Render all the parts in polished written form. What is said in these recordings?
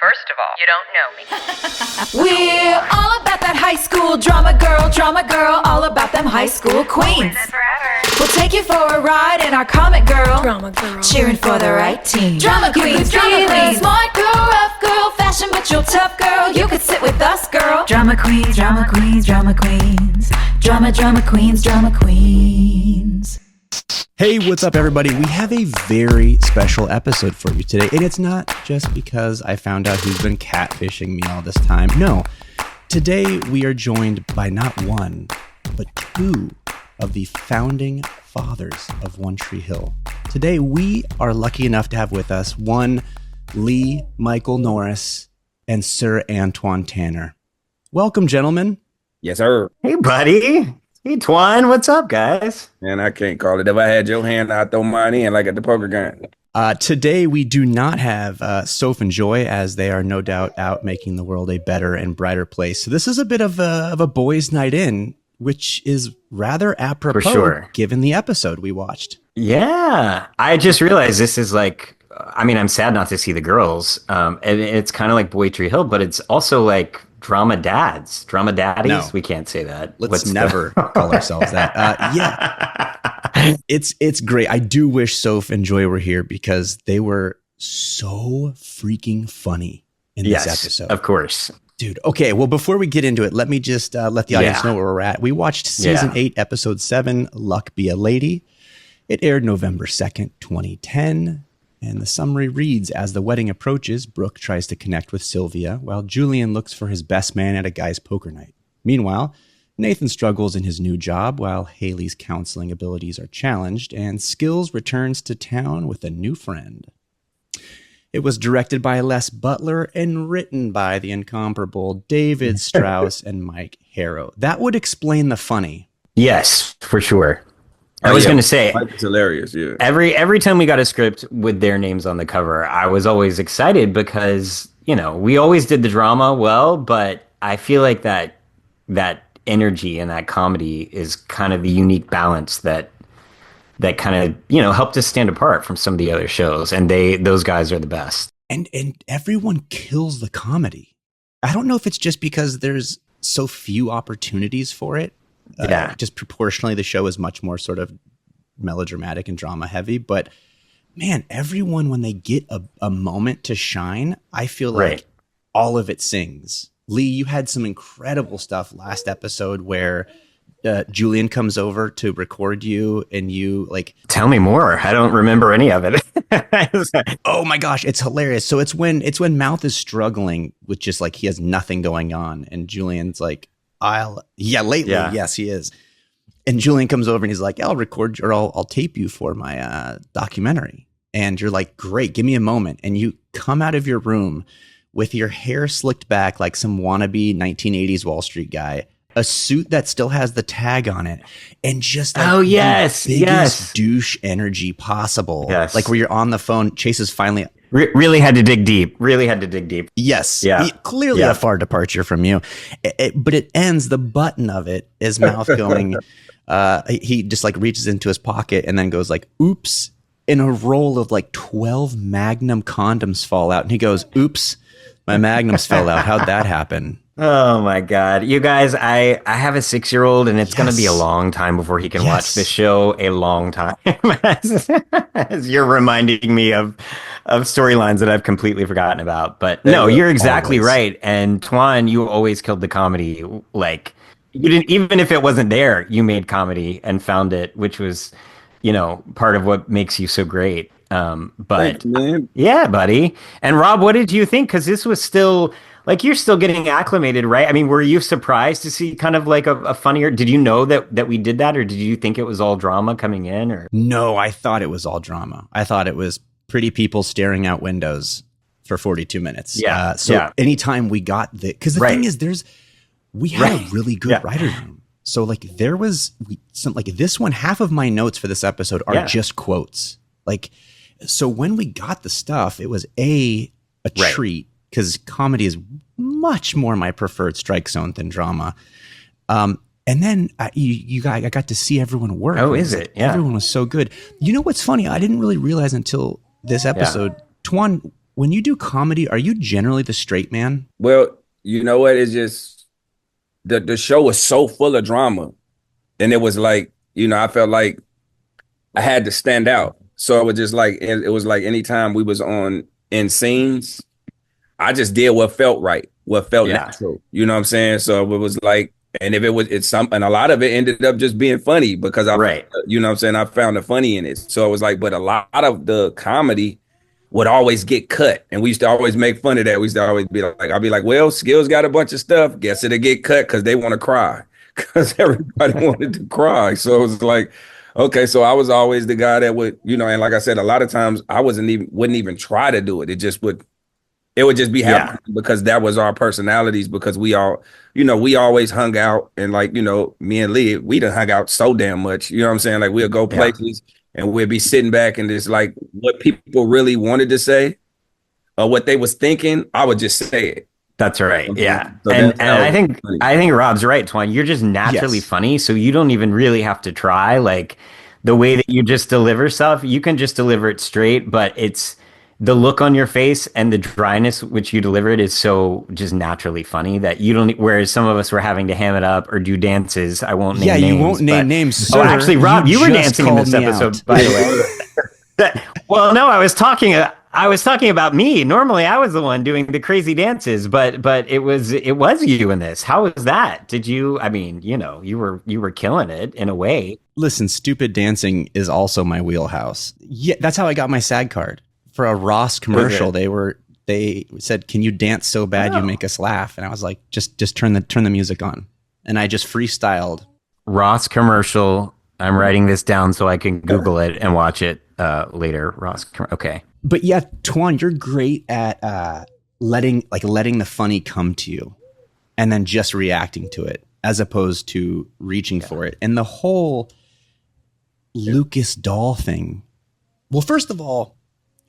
First of all, you don't know me. We're all about that high school drama girl, all about them high school queens. We'll take you for a ride in our comic girl, drama girl, cheering for the right team. Drama queens, smart girl, rough girl, fashion but you're tough girl. You could sit with us, girl. Drama queens, drama queens, drama queens, drama queens, drama queens. Hey, what's up, everybody? We have a very special episode for you today, and it's not just because I found out who's been catfishing me all this time. No, today we are joined by not one, but two of the founding fathers of One Tree Hill. Today, we are lucky enough to have with us one Lee Michael Norris and Sir Antwon Tanner. Welcome, gentlemen. Yes, sir. Hey, buddy. Hey, Twan. What's up, guys? Man, I can't call it. If I had your hand, I'd throw mine in like at the poker game. Today, we do not have Soph and Joy, as they are no doubt out making the world a better and brighter place. So this is a bit of a boys' night in, which is rather apropos, for sure, given the episode we watched. Yeah. I just realized this is like, I mean, I'm sad not to see the girls. And it's kind of like Boy Tree Hill, but it's also like drama daddies. No. We can't say that. Let's never call ourselves that. Yeah, it's great. I do wish Soph and Joy were here because they were so freaking funny in this episode. Of course. Dude, okay, well, before we get into it, let me just let the audience know where we're at. We watched Season 8, Episode 7, Luck Be a Lady. It aired November 2nd, 2010. And the summary reads, as the wedding approaches, Brooke tries to connect with Sylvia, while Julian looks for his best man at a guy's poker night. Meanwhile, Nathan struggles in his new job, while Haley's counseling abilities are challenged, and Skills returns to town with a new friend. It was directed by Les Butler and written by the incomparable David Strauss and Mike Harrow. That would explain the funny. Yes, for sure. I was going to say, It's hilarious. Yeah. Every time we got a script with their names on the cover, I was always excited because, you know, we always did the drama well, but I feel like that energy and that comedy is kind of the unique balance that kind of, you know, helped us stand apart from some of the other shows. And those guys are the best. And everyone kills the comedy. I don't know if it's just because there's so few opportunities for it. Just proportionally, the show is much more sort of melodramatic and drama heavy. But man, everyone, when they get a moment to shine, I feel like all of it sings. Lee, you had some incredible stuff last episode where Julian comes over to record you and you like... Tell me more. I don't remember any of it. Oh my gosh, it's hilarious. So it's when Mouth is struggling with just like he has nothing going on and Julian's like, yes, he is. And Julian comes over and he's like, I'll record or I'll tape you for my documentary. And you're like, great, give me a moment. And you come out of your room with your hair slicked back like some wannabe 1980s Wall Street guy, a suit that still has the tag on it, and just like the biggest douche energy possible. Yes. Like where you're on the phone, Chase is finally... Really had to dig deep. Yes. Yeah. Clearly a far departure from you. But it ends, the button of it is Mouth going, he just like reaches into his pocket and then goes like, oops, and a roll of like 12 Magnum condoms fall out. And he goes, oops, my Magnums fell out. How'd that happen? Oh my God. You guys, I have a 6-year-old and it's going to be a long time before he can watch this show. A long time. As you're reminding me of storylines that I've completely forgotten about. But no, you're exactly right. And Twan, you always killed the comedy. Like you didn't, even if it wasn't there, you made comedy and found it, which was, you know, part of what makes you so great. But thanks, man. Yeah, buddy. And Rob, what did you think? Because this was still... Like, you're still getting acclimated, right? I mean, were you surprised to see kind of like a funnier... Did you know that we did that? Or did you think it was all drama coming in? Or no, I thought it was all drama. I thought it was pretty people staring out windows for 42 minutes. Yeah. Anytime we got the... Because the thing is, we had a really good writer's room. So, like, there was... this one, half of my notes for this episode are just quotes. Like, so when we got the stuff, it was a treat. Because comedy is much more my preferred strike zone than drama. And then I got to see everyone work. Oh, is it? Yeah. Everyone was so good. You know what's funny? I didn't really realize until this episode, Twan, when you do comedy, are you generally the straight man? Well, you know what? It's just the show was so full of drama, and it was like, I felt like I had to stand out. So it was just like it was like anytime we was in scenes, I just did what felt right, what felt natural. You know what I'm saying? So it was like, and if and a lot of it ended up just being funny because you know what I'm saying? I found the funny in it. So it was like, but a lot of the comedy would always get cut. And we used to always make fun of that. We used to always be like, I'll be like, well, Skills got a bunch of stuff. Guess it'll get cut because they want to cry. Because everybody wanted to cry. So it was like, okay, so I was always the guy that would, and like I said, a lot of times I wouldn't even try to do it. It would just be happening because that was our personalities, because we all, we always hung out, and like, me and Lee, we done hung out so damn much. You know what I'm saying? Like we'll go places and we'll be sitting back and just like what people really wanted to say or what they was thinking, I would just say it. That's right. Yeah. So and I think Rob's right, Twan. You're just naturally funny. So you don't even really have to try. Like the way that you just deliver stuff, you can just deliver it straight, but it's the look on your face and the dryness which you deliver it is so just naturally funny that you don't, whereas some of us were having to ham it up or do dances. I won't name names. Yeah, you won't name names, sir. Oh, actually, Rob, you were dancing in this episode, by the way. Well, no, I was talking about me. Normally, I was the one doing the crazy dances, but it was you in this. How was that? Did you? I mean, you were killing it in a way. Listen, stupid dancing is also my wheelhouse. Yeah, that's how I got my SAG card for a Ross commercial. They said, "Can you dance so bad you make us laugh?" And I was like, "Just turn the music on." And I just freestyled. Ross commercial. I'm writing this down so I can Google it and watch it later. Ross. Okay. But yeah, Twan, you're great at letting the funny come to you and then just reacting to it as opposed to reaching for it. And the whole Lucas Doll thing. Well, first of all,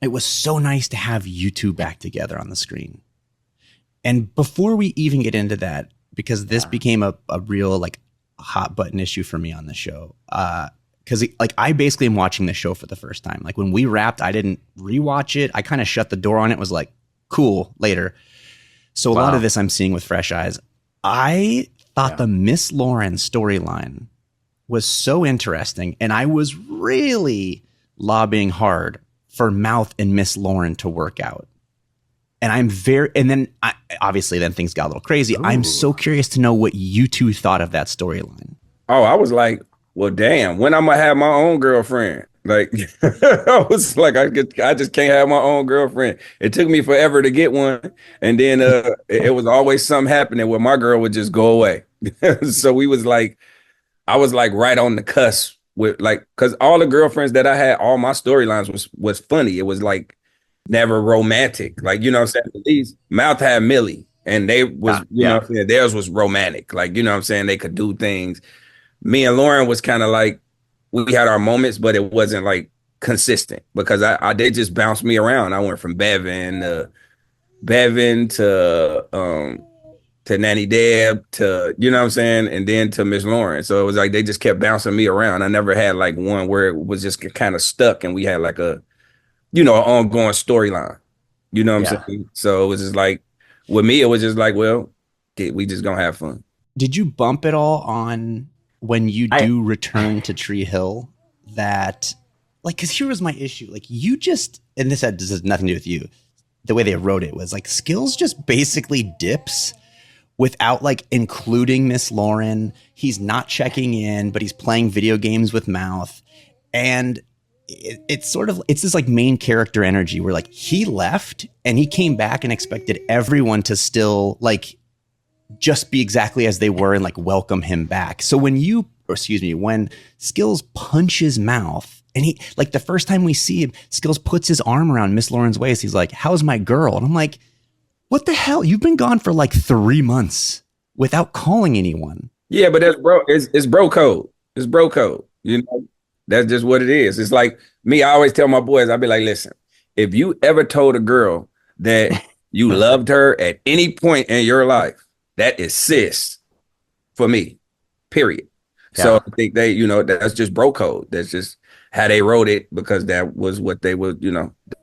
it was so nice to have you two back together on the screen. And before we even get into that, because this became a real like hot button issue for me on the show, because like I basically am watching the show for the first time. Like when we wrapped, I didn't rewatch it. I kind of shut the door on it. Was like, cool, later. So a lot of this I'm seeing with fresh eyes. I thought the Miss Lauren storyline was so interesting, and I was really lobbying hard for Mouth and Miss Lauren to work out. And obviously then things got a little crazy. Ooh. I'm so curious to know what you two thought of that storyline. Oh, I was like, well, damn, when I'm gonna have my own girlfriend? Like, I was like, I just can't have my own girlfriend. It took me forever to get one, and then it was always something happening where my girl would just go away. So I was like right on the cusp with like, because all the girlfriends that I had, all my storylines was funny. It was like never romantic, like, you know what I'm saying. At least Mouth had Millie, and they was you know what I'm saying, theirs was romantic, like, you know what I'm saying, they could do things. Me and Lauren was kind of like, we had our moments, but it wasn't like consistent because they just bounced me around. I went from Bevan to Nanny Deb to, you know what I'm saying, and then to Miss Lauren. So it was like they just kept bouncing me around. I never had like one where it was just kind of stuck and we had like a, an ongoing storyline. You know what I'm saying? So it was just like, with me, it was just like, well, we just gonna have fun. Did you bump it all on when you do return to Tree Hill? That, like, because here was my issue. Like, you just, and this has nothing to do with you. The way they wrote it was like Skills just basically dips without like including Miss Lauren. He's not checking in, but he's playing video games with Mouth. And it's this like main character energy where like he left and he came back and expected everyone to still like just be exactly as they were and like welcome him back. So when Skills punches Mouth, and he, like, the first time we see him, Skills puts his arm around Miss Lauren's waist. He's like, "How's my girl?" And I'm like, what the hell? You've been gone for like 3 months without calling anyone. Yeah, but it's bro code. It's bro code. That's just what it is. It's like me, I always tell my boys, I'll be like, listen, if you ever told a girl that you loved her at any point in your life, that is sis for me, period. Yeah. So I think that's just bro code. That's just how they wrote it, because that was what they were,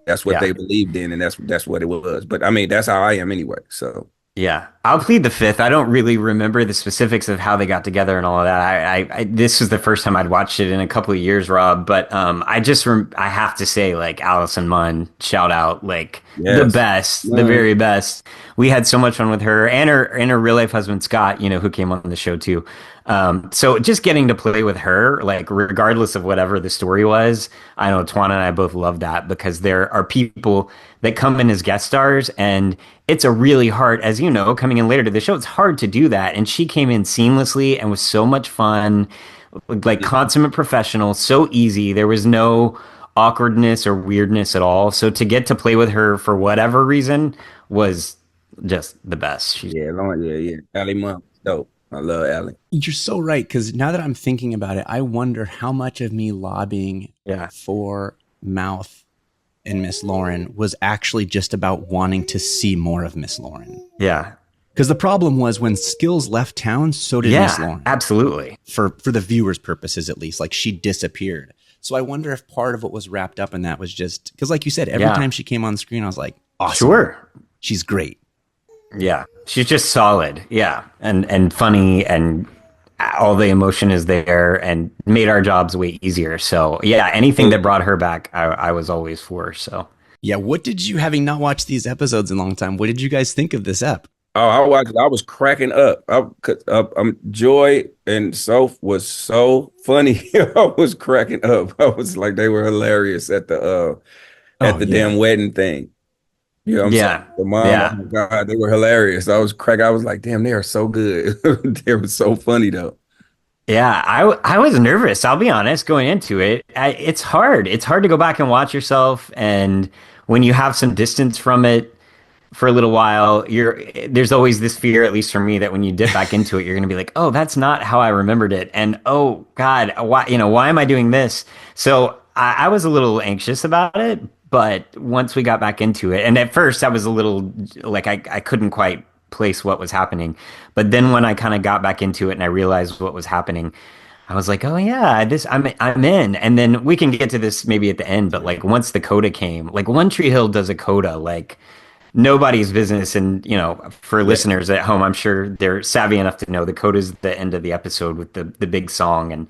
that's what they believed in, and that's what it was. But I mean, that's how I am anyway. So yeah, I'll plead the fifth. I don't really remember the specifics of how they got together and all of that. I this was the first time I'd watched it in a couple of years, Rob. But I have to say, like, Allison Munn, shout out, like, the best, the very best. We had so much fun with her and her real life husband Scott, you know, who came on the show too. So just getting to play with her, like, regardless of whatever the story was, I know Twan and I both love that, because there are people that come in as guest stars, and it's a really hard, as you know, coming in later to the show, it's hard to do that. And she came in seamlessly and was so much fun, like consummate professional, so easy. There was no awkwardness or weirdness at all. So to get to play with her for whatever reason was just the best. Yeah. Allie Munn, dope. I love Allie. You're so right, because now that I'm thinking about it, I wonder how much of me lobbying for Mouth and Miss Lauren was actually just about wanting to see more of Miss Lauren. Yeah. Because the problem was when Skills left town, so did Miss Lauren. Absolutely. For the viewers' purposes, at least. Like, she disappeared. So I wonder if part of what was wrapped up in that was just, because like you said, every time she came on screen, I was like, awesome. Sure. She's great. Yeah, she's just solid. Yeah, and funny, and all the emotion is there, and made our jobs way easier. So yeah, anything that brought her back, I was always for. So yeah, what did you, having not watched these episodes in a long time, what did you guys think of this ep? Oh, I was cracking up. Joy and Soph was so funny. I was cracking up. I was like, they were hilarious at the damn wedding thing. You know what I'm saying? The mom, oh my God, they were hilarious. I was cracking. I was like, damn, they are so good. They were so funny though. Yeah, I was nervous. I'll be honest, going into it. It's hard. It's hard to go back and watch yourself, and when you have some distance from it for a little while, there's always this fear, at least for me, that when you dip back into it, you're going to be like, oh, that's not how I remembered it, and oh God, why am I doing this? So I was a little anxious about it. But once we got back into it, and at first I was a little like I couldn't quite place what was happening. But then when I kind of got back into it and I realized what was happening, I was like, oh yeah, I'm in. And then we can get to this maybe at the end, but like once the coda came, like One Tree Hill does a coda like nobody's business. And for listeners at home, I'm sure they're savvy enough to know the coda is the end of the episode with the big song. And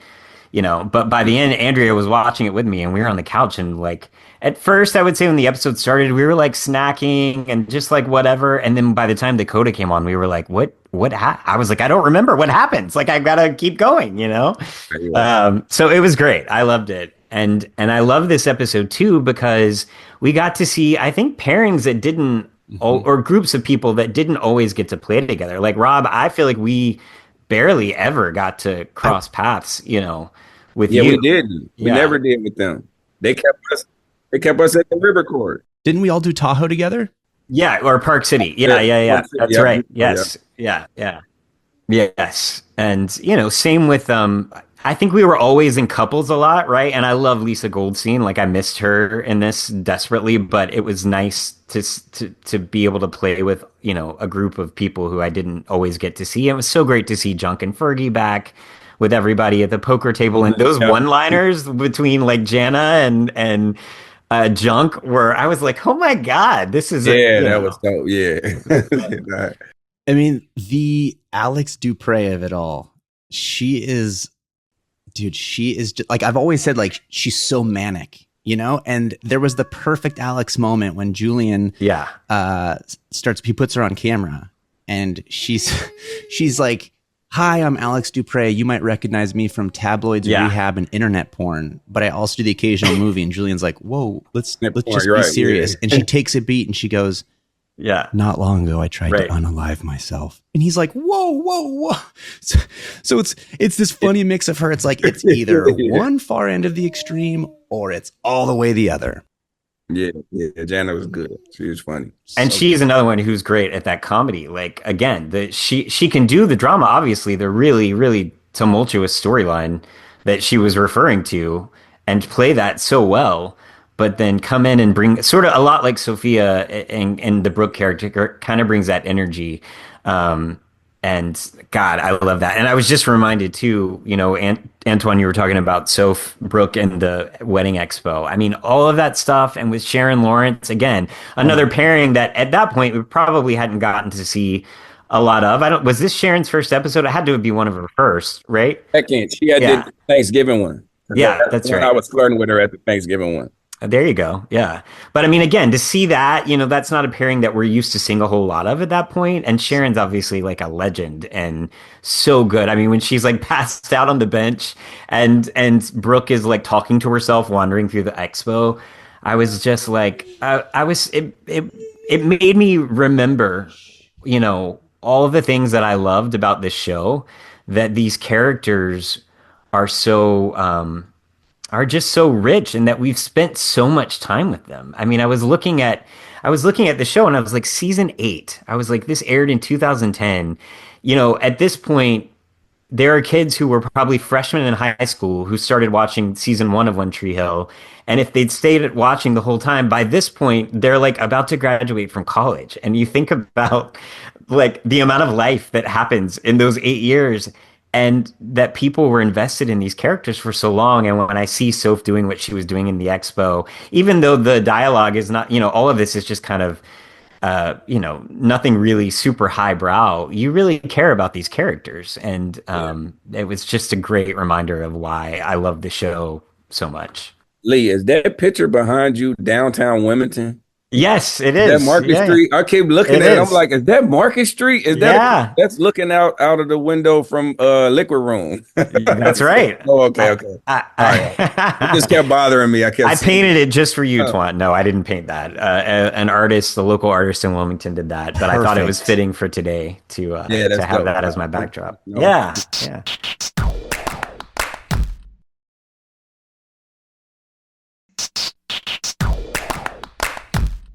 but by the end, Andrea was watching it with me, and we were on the couch, and like at first I would say when the episode started, we were like snacking and just like whatever. And then by the time the coda came on, we were like, what I was like, I don't remember what happens. Like, I gotta keep going, So it was great. I loved it. And I love this episode too, because we got to see, I think, pairings that didn't, or groups of people that didn't always get to play together. Like Rob, I feel like we barely ever got to cross paths, with you. We didn't. We never did with them. They kept us at the river court. Didn't we all do Tahoe together? Yeah, or Park City. Yeah. That's right. Yes. Yeah. Yes. And, same with, I think we were always in couples a lot, right? And I love Lisa Goldstein. Like, I missed her in this desperately, but it was nice to be able to play with, a group of people who I didn't always get to see. It was so great to see Junk and Fergie back with everybody at the poker table, and those one-liners between like Jana and Junk, where I was like, oh my God, this is that was dope. Yeah. I mean, the Alex Dupre of it all, she is just, like, I've always said, like, she's so manic, and there was the perfect Alex moment when Julian he puts her on camera, and she's like, hi, I'm Alex Dupre. You might recognize me from tabloids, rehab, and internet porn, but I also do the occasional movie. And Julian's like, whoa, let's just be serious. Yeah. And she takes a beat and she goes, not long ago, I tried to unalive myself. And he's like, whoa. So it's this funny mix of her. It's like, it's either one far end of the extreme or it's all the way the other. Yeah, Jana was good. She was funny. And she's another one who's great at that comedy. Like, again, she can do the drama, obviously, the really, really tumultuous storyline that she was referring to, and play that so well, but then come in and bring sort of a lot like Sophia and the Brooke character kind of brings that energy. And And God, I love that. And I was just reminded too, you know, Antwon, you were talking about Soph, Brooke, and the wedding expo. I mean, all of that stuff. And with Sharon Lawrence, again, another pairing that at that point we probably hadn't gotten to see a lot of. Was this Sharon's first episode? It had to be one of her first, right? Second, she had the Thanksgiving one. Yeah, that's right. I was flirting with her at the Thanksgiving one. There you go. Yeah. But I mean, again, to see that, you know, that's not a pairing that we're used to seeing a whole lot of at that point. And Sharon's obviously like a legend and so good. I mean, when she's like passed out on the bench and Brooke is like talking to herself, wandering through the expo, I was just like, it made me remember, you know, all of the things that I loved about this show, that these characters are are just so rich and that we've spent so much time with them. I mean, I was looking at the show and I was like, season 8. I was like, this aired in 2010. You know, at this point, there are kids who were probably freshmen in high school who started watching season 1 of One Tree Hill. And if they'd stayed watching the whole time, by this point, they're like about to graduate from college. And you think about like the amount of life that happens in those 8 years, and that people were invested in these characters for so long. And when I see Soph doing what she was doing in the expo, even though the dialogue is not, you know, all of this is just kind of, you know, nothing really super highbrow, you really care about these characters. And it was just a great reminder of why I love the show so much. Lee, is that picture behind you downtown Wilmington? Yes, it is. That Market Street. I keep looking at it. I'm like, is that Market Street? Is that that's looking out of the window from Liquid Room? That's right. Oh, okay. All right. It just kept bothering me. I painted it just for you, Twan. No, I didn't paint that. An artist, the local artist in Wilmington did that, but I thought it was fitting for today to have that as my backdrop. No. Yeah.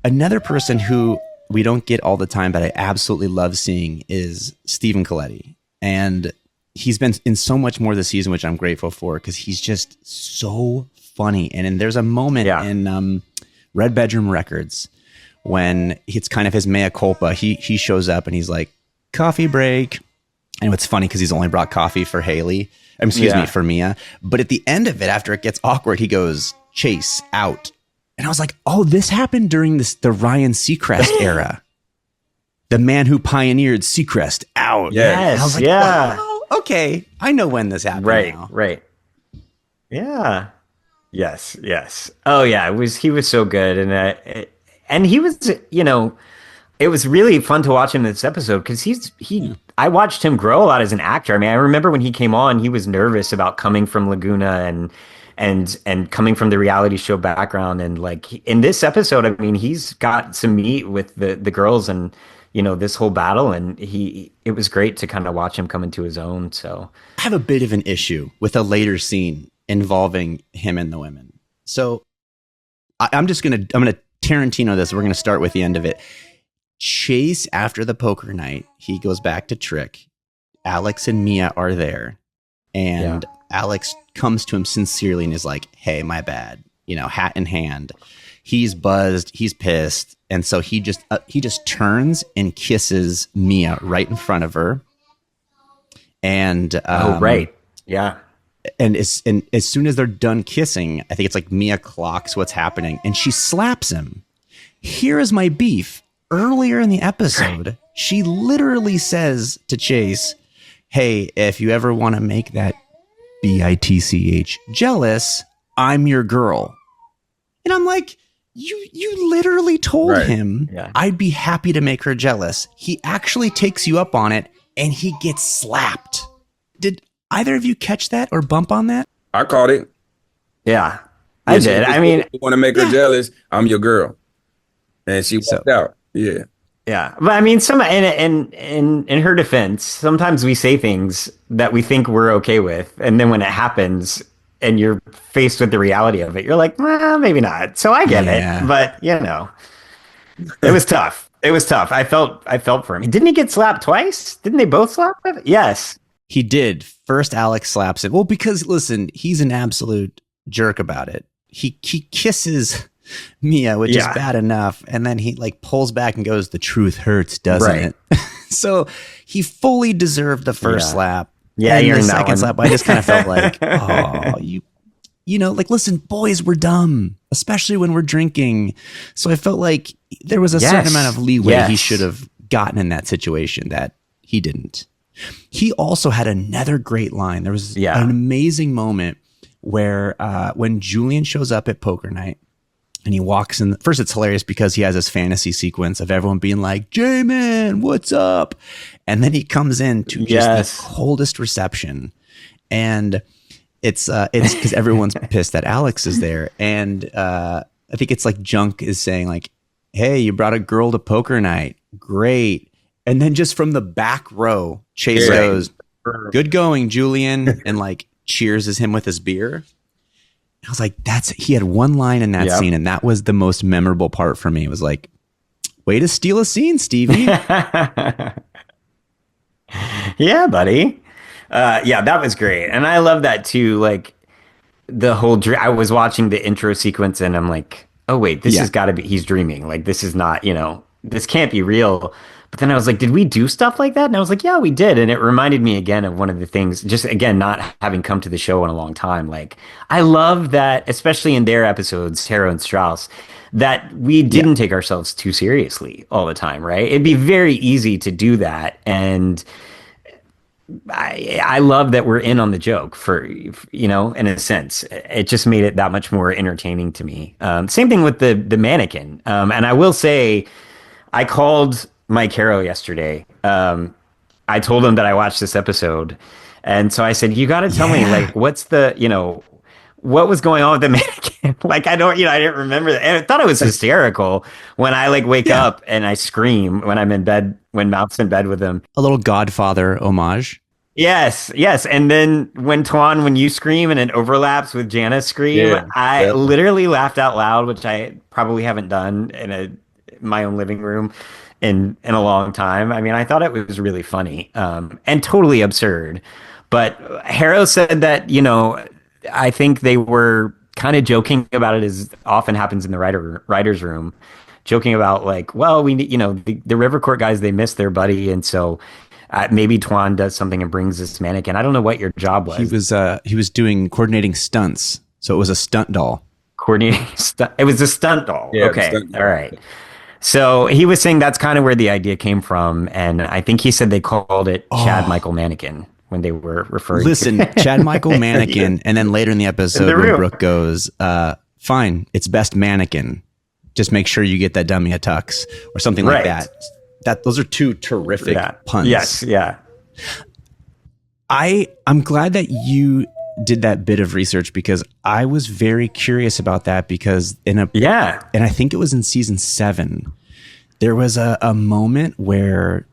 Another person who we don't get all the time, but I absolutely love seeing, is Stephen Colletti. And he's been in so much more this season, which I'm grateful for, because he's just so funny. And there's a moment in Red Bedroom Records when it's kind of his mea culpa. He shows up and he's like, coffee break. And it's funny because he's only brought coffee for Haley. For Mia. But at the end of it, after it gets awkward, he goes, Chase, out. And I was like, oh, this happened during the Ryan Seacrest era. The man who pioneered Seacrest, out. Yes. I was like, wow, okay, I know when this happened now. Right. Yeah. Yes. Oh yeah, he was so good. And he was, you know, it was really fun to watch him in this episode because I watched him grow a lot as an actor. I mean, I remember when he came on, he was nervous about coming from Laguna and coming from the reality show background. And like in this episode, I mean, he's got some meet with the girls and, you know, this whole battle. And it was great to kind of watch him come into his own. So I have a bit of an issue with a later scene involving him and the women. So I'm going to Tarantino this. We're going to start with the end of it. Chase, after the poker night, he goes back to Trick. Alex and Mia are there. And Alex comes to him sincerely and is like, hey, my bad, you know, hat in hand. He's buzzed, he's pissed. And so he just turns and kisses Mia right in front of her. And And as soon as they're done kissing, I think it's like Mia clocks what's happening and she slaps him. Here is my beef. Earlier in the episode, she literally says to Chase, hey, if you ever want to make that bitch jealous, I'm your girl. And I'm like, you literally told him I'd be happy to make her jealous. He actually takes you up on it and he gets slapped. Did either of you catch that or bump on that? I caught it. Yeah, I did. I mean, you want to make her jealous, I'm your girl. And she walked out. Yeah. Yeah. But I mean, in her defense, sometimes we say things that we think we're okay with. And then when it happens and you're faced with the reality of it, you're like, well, maybe not. So I get it. But, you know, it was tough. I felt for him. Didn't he get slapped twice? Didn't they both slap him? Yes. He did. First, Alex slaps him. Well, because, listen, he's an absolute jerk about it. He kisses Mia, which is bad enough. And then he like pulls back and goes, the truth hurts, doesn't it? So he fully deserved the first slap. Yeah, and you're the in that second one. slap, I just kind of felt like, oh, you know, like, listen, boys, we're dumb, especially when we're drinking. So I felt like there was a certain amount of leeway he should have gotten in that situation that he didn't. He also had another great line. There was an amazing moment where when Julian shows up at poker night and he walks in, first it's hilarious because he has this fantasy sequence of everyone being like, J-Man, what's up? And then he comes in to just the coldest reception. And it's because everyone's pissed that Alex is there. And I think it's like Junk is saying like, hey, you brought a girl to poker night. Great. And then just from the back row, Chase goes, good going, Julian. And like cheers him with his beer. I was like, he had one line in that scene. And that was the most memorable part for me. It was like, way to steal a scene, Stevie. Yeah, buddy. That was great. And I love that too. Like the whole, I was watching the intro sequence and I'm like, oh wait, this has got to be, he's dreaming. Like this is not, this can't be real. But then I was like, did we do stuff like that? And I was like, yeah, we did. And it reminded me again of one of the things, just again, not having come to the show in a long time. Like I love that, especially in their episodes, Harrow and Strauss, that we didn't take ourselves too seriously all the time, right? It'd be very easy to do that. And I love that we're in on the joke for, in a sense. It just made it that much more entertaining to me. Same thing with the mannequin. And I will say, I called Mike Harrow yesterday. I told him that I watched this episode. And so I said, you got to tell me, like, what's the, what was going on with the mannequin? Like, I didn't remember that. And I thought it was hysterical when I like wake up and I scream when I'm in bed, when Mouth's in bed with him. A little Godfather homage. Yes. And then when you scream and it overlaps with Jana's scream, I literally laughed out loud, which I probably haven't done in my own living room in a long time. I mean, I thought it was really funny and totally absurd. But Harrow said that, I think they were kind of joking about it, as often happens in the writer's room, joking about like, well, we need, the River Court guys, they miss their buddy. And so maybe Twan does something and brings this mannequin. I don't know what your job was. He was doing coordinating stunts. So it was a stunt doll. It was a stunt doll. Yeah, okay. Stunt doll. All right. So he was saying that's kind of where the idea came from. And I think he said they called it Chad Michael Mannequin when they were referring to Chad Michael Mannequin. And then later in the episode, when Brooke goes, fine, it's best mannequin. Just make sure you get that dummy a tux or something like that. Those are two terrific puns. Yes. Yeah. I'm glad that you did that bit of research because I was very curious about that because and I think it was in season 7, there was a moment where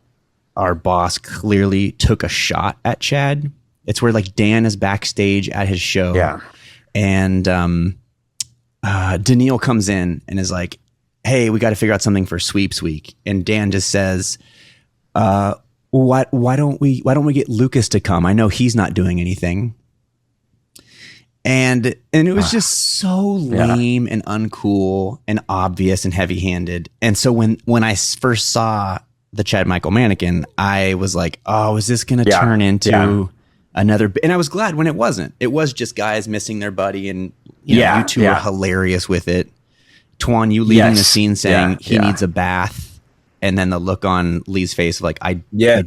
our boss clearly took a shot at Chad. It's where like Dan is backstage at his show. Yeah. And Daniil comes in and is like, hey, we got to figure out something for sweeps week. And Dan just says, why don't we get Lucas to come? I know he's not doing anything. And it was just so lame and uncool and obvious and heavy-handed. And so when I first saw the Chad Michael Mannequin, I was like, oh, is this going to turn into another? And I was glad when it wasn't. It was just guys missing their buddy, and you two were hilarious with it. Twan, you leaving the scene saying he needs a bath, and then the look on Lee's face of like, I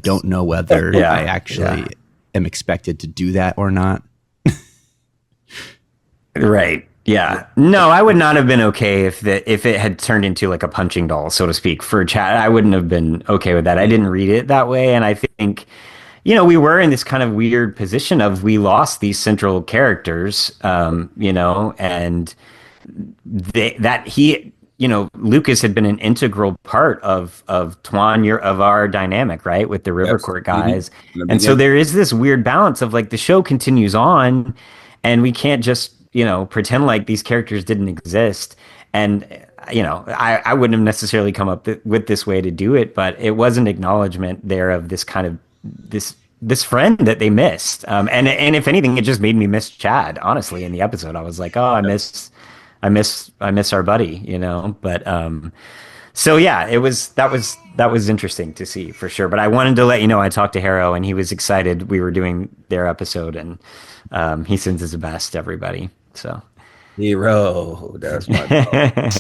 don't know whether I actually am expected to do that or not. Right. Yeah. No, I would not have been okay if it had turned into like a punching doll, so to speak, for Chad. I wouldn't have been okay with that. I didn't read it that way. And I think, we were in this kind of weird position of we lost these central characters, and Lucas had been an integral part of Twan, of our dynamic, right, with the River Court guys. And so there is this weird balance of like the show continues on and we can't just, pretend like these characters didn't exist. And, I wouldn't have necessarily come up with this way to do it, but it was an acknowledgement there of this kind of this friend that they missed. And if anything, it just made me miss Chad, honestly, in the episode. I was like, oh, I miss our buddy, but So yeah, that was interesting to see for sure. But I wanted to let you know I talked to Harrow and he was excited we were doing their episode, and he sends his best to everybody. So Hero, that's my dog.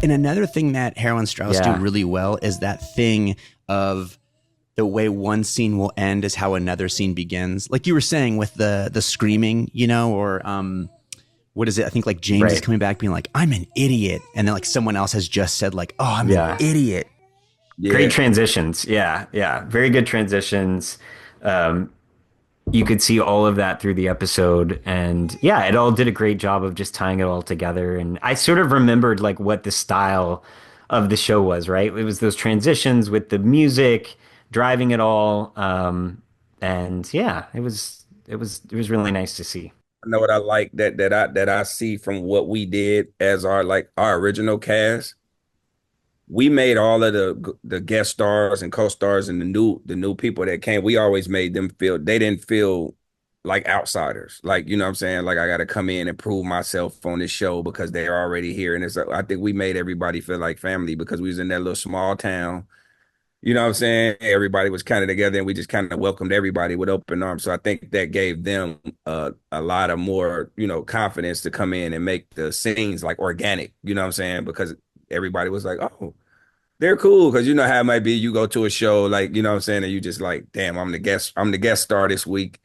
And another thing that Harrow and Strauss do really well is that thing of the way one scene will end is how another scene begins. Like you were saying with the screaming, you know, or what is it? I think like James is coming back being like, I'm an idiot. And then like someone else has just said like, oh, I'm an idiot. Yeah. Great transitions. Yeah. Very good transitions. You could see all of that through the episode, and it all did a great job of just tying it all together. And I sort of remembered like what the style of the show was, right? It was those transitions with the music driving it all. And it was really nice to see. I know what I like that I see from what we did as our original cast. We made all of the guest stars and co-stars and the new people that came. We always made them feel they didn't feel like outsiders. Like, you know what I'm saying? Like I got to come in and prove myself on this show because they're already here. And it's I think we made everybody feel like family because we was in that little small town. You know what I'm saying? Everybody was kind of together and we just kind of welcomed everybody with open arms. So I think that gave them a lot of more, you know, confidence to come in and make the scenes like organic. You know what I'm saying? Because everybody was like, oh, they're cool. Because you know how it might be. You go to a show like, you know what I'm saying? And you just like, damn, I'm the guest star this week.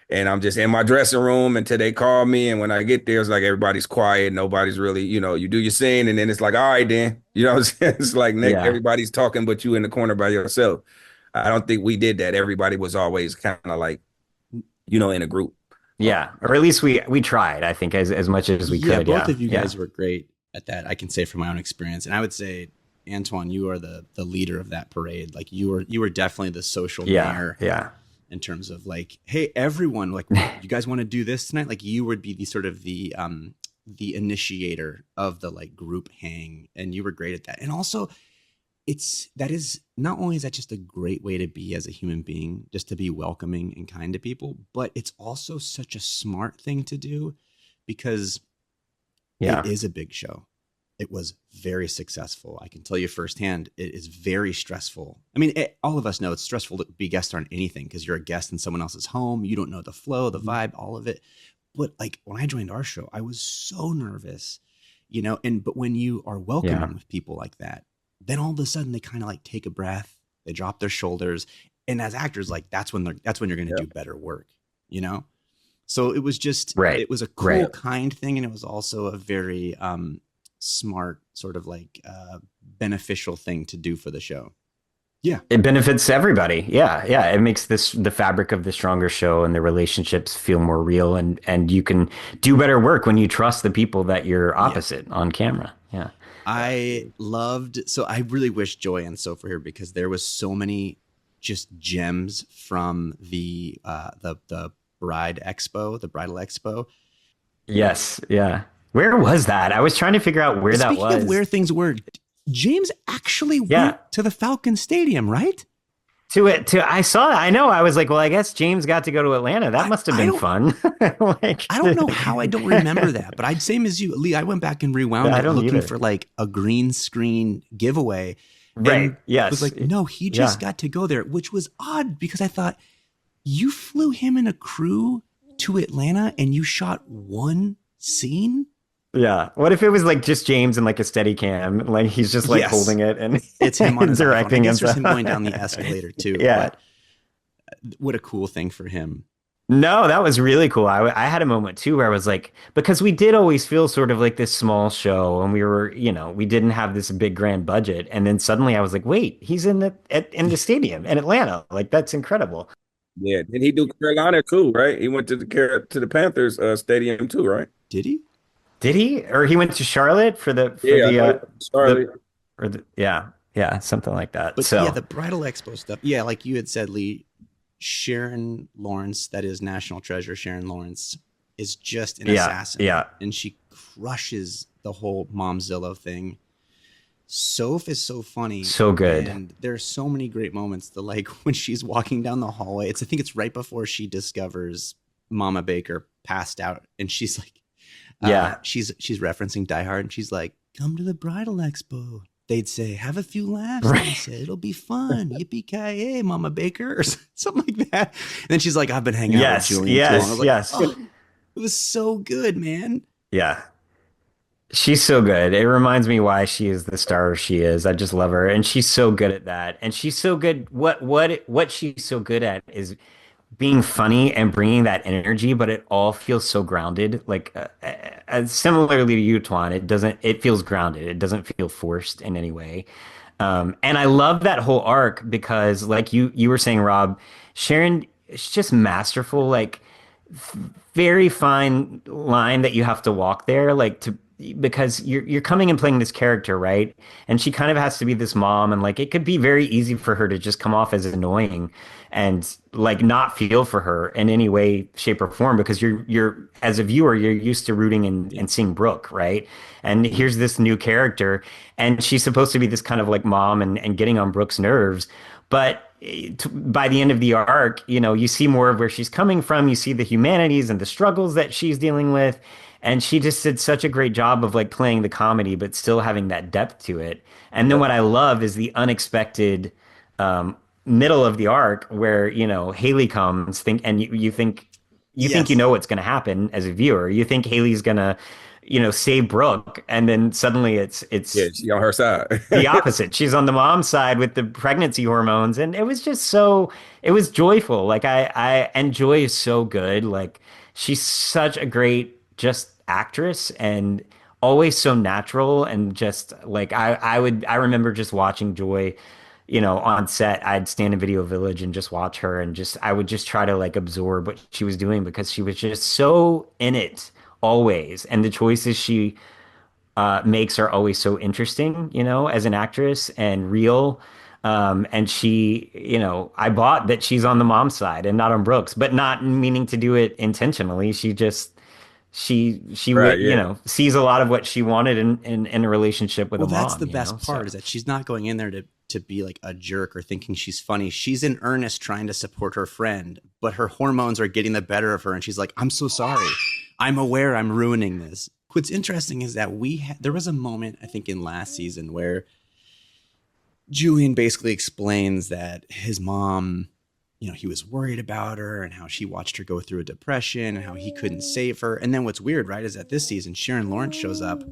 And I'm just in my dressing room until they call me. And when I get there, it's like everybody's quiet. Nobody's really, you know, you do your scene. And then it's like, all right, then. You know what I'm saying? It's like everybody's talking, but you in the corner by yourself. I don't think we did that. Everybody was always kind of like, you know, in a group. Yeah. Or at least we tried, I think, as much as we could. Both of you guys were great at that. I can say from my own experience. And I would say, Antwon, you are the leader of that parade. Like you were definitely the social mayor. Yeah. In terms of like, hey, everyone, like, you guys want to do this tonight? Like, you would be the sort of the initiator of the like group hang, and you were great at that. And also, that is not only is that just a great way to be as a human being, just to be welcoming and kind to people, but it's also such a smart thing to do because it is a big show. It was very successful. I can tell you firsthand, it is very stressful. I mean, all of us know it's stressful to be guest on anything because you're a guest in someone else's home. You don't know the flow, the vibe, all of it. But like when I joined our show, I was so nervous, you know, but when you are welcoming with people like that, then all of a sudden they kind of like take a breath, they drop their shoulders. And as actors, like that's when you're going to do better work, you know? So it was just, it was a cool, kind thing. And it was also a very, smart sort of like beneficial thing to do for the show. It benefits everybody. It makes the fabric of the stronger show and the relationships feel more real, and you can do better work when you trust the people that you're opposite on camera. I really wish Joy and Sophia were here because there was so many just gems from the Bridal Expo. Yes. Where was that? I was trying to figure out where that was. Speaking of where things were, James actually went to the Falcon Stadium, right? I saw that. I know. I was like, well, I guess James got to go to Atlanta. That must have been fun. I don't know how I don't remember that, but I'd same as you, Lee. I went back and rewound it looking for like a green screen giveaway. Right. Yes. It was like, no, he just got to go there, which was odd because I thought you flew him in a crew to Atlanta and you shot one scene. Yeah. What if it was like just James and like a steady cam, like he's just like holding it and it's him on his directing him. There's him going down the escalator too. Yeah. But what a cool thing for him. No, that was really cool. I had a moment too where I was like, because we did always feel sort of like this small show and we were, you know, we didn't have this big grand budget. And then suddenly I was like, wait, he's in the stadium in Atlanta. Like that's incredible. Yeah. Did he do Carolina too, right? He went to the Panthers stadium too, right? Did he? Did he? Or he went to Charlotte for Charlotte. Something like that. But the Bridal Expo stuff. Yeah, like you had said, Lee, Sharon Lawrence, that is National Treasure Sharon Lawrence, is just an assassin. Yeah. And she crushes the whole Momzilla thing. Soph is so funny. So good. And there's so many great moments. Like when she's walking down the hallway, I think it's right before she discovers Mama Baker passed out, and she's like, she's referencing Die Hard, and she's like, "Come to the Bridal Expo." They'd say, "Have a few laughs." Right. They said, "It'll be fun. Yippee-ki-yay, Mama Baker," or something like that. And then she's like, "I've been hanging out with Julian too long." I was like, oh, it was so good, man. Yeah. She's so good. It reminds me why she is the star she is. I just love her. And she's so good at that. And she's so good. What she's so good at is being funny and bringing that energy, but it all feels so grounded. Like similarly to you, Twan, it feels grounded. It doesn't feel forced in any way. And I love that whole arc because, like you were saying, Rob, Sharon is just masterful. Like, very fine line that you have to walk there, because you're coming and playing this character, right? And she kind of has to be this mom, and like it could be very easy for her to just come off as annoying and like not feel for her in any way, shape, or form, because you're as a viewer, you're used to rooting and seeing Brooke, right? And here's this new character, and she's supposed to be this kind of like mom and getting on Brooke's nerves, but by the end of the arc, you see more of where she's coming from. You see the humanities and the struggles that she's dealing with. And she just did such a great job of like playing the comedy, but still having that depth to it. And then what I love is the unexpected middle of the arc where, Haley comes and you think you know what's going to happen as a viewer. You think Haley's going to, save Brooke, and then suddenly it's she's on her side. the opposite. She's on the mom's side with the pregnancy hormones, and it was just it was joyful. Like and Joy is so good. Like, she's such a great just actress and always so natural, and just like I remember just watching Joy, on set. I'd stand in Video Village and just watch her, and I would just try to like absorb what she was doing, because she was just so in it always, and the choices she makes are always so interesting, as an actress, and real. And she, I bought that she's on the mom's side and not on Brooke's, but not meaning to do it intentionally. She just she right, sees a lot of what she wanted in a relationship with a mom. That's the best part, is that she's not going in there to be like a jerk or thinking she's funny. She's in earnest trying to support her friend, but her hormones are getting the better of her, and she's like, "I'm so sorry. I'm aware I'm ruining this." What's interesting is that there was a moment, I think, in last season where Julian basically explains that his mom, he was worried about her and how she watched her go through a depression and how he couldn't save her. And then what's weird, right, is that this season, Sharon Lawrence shows up,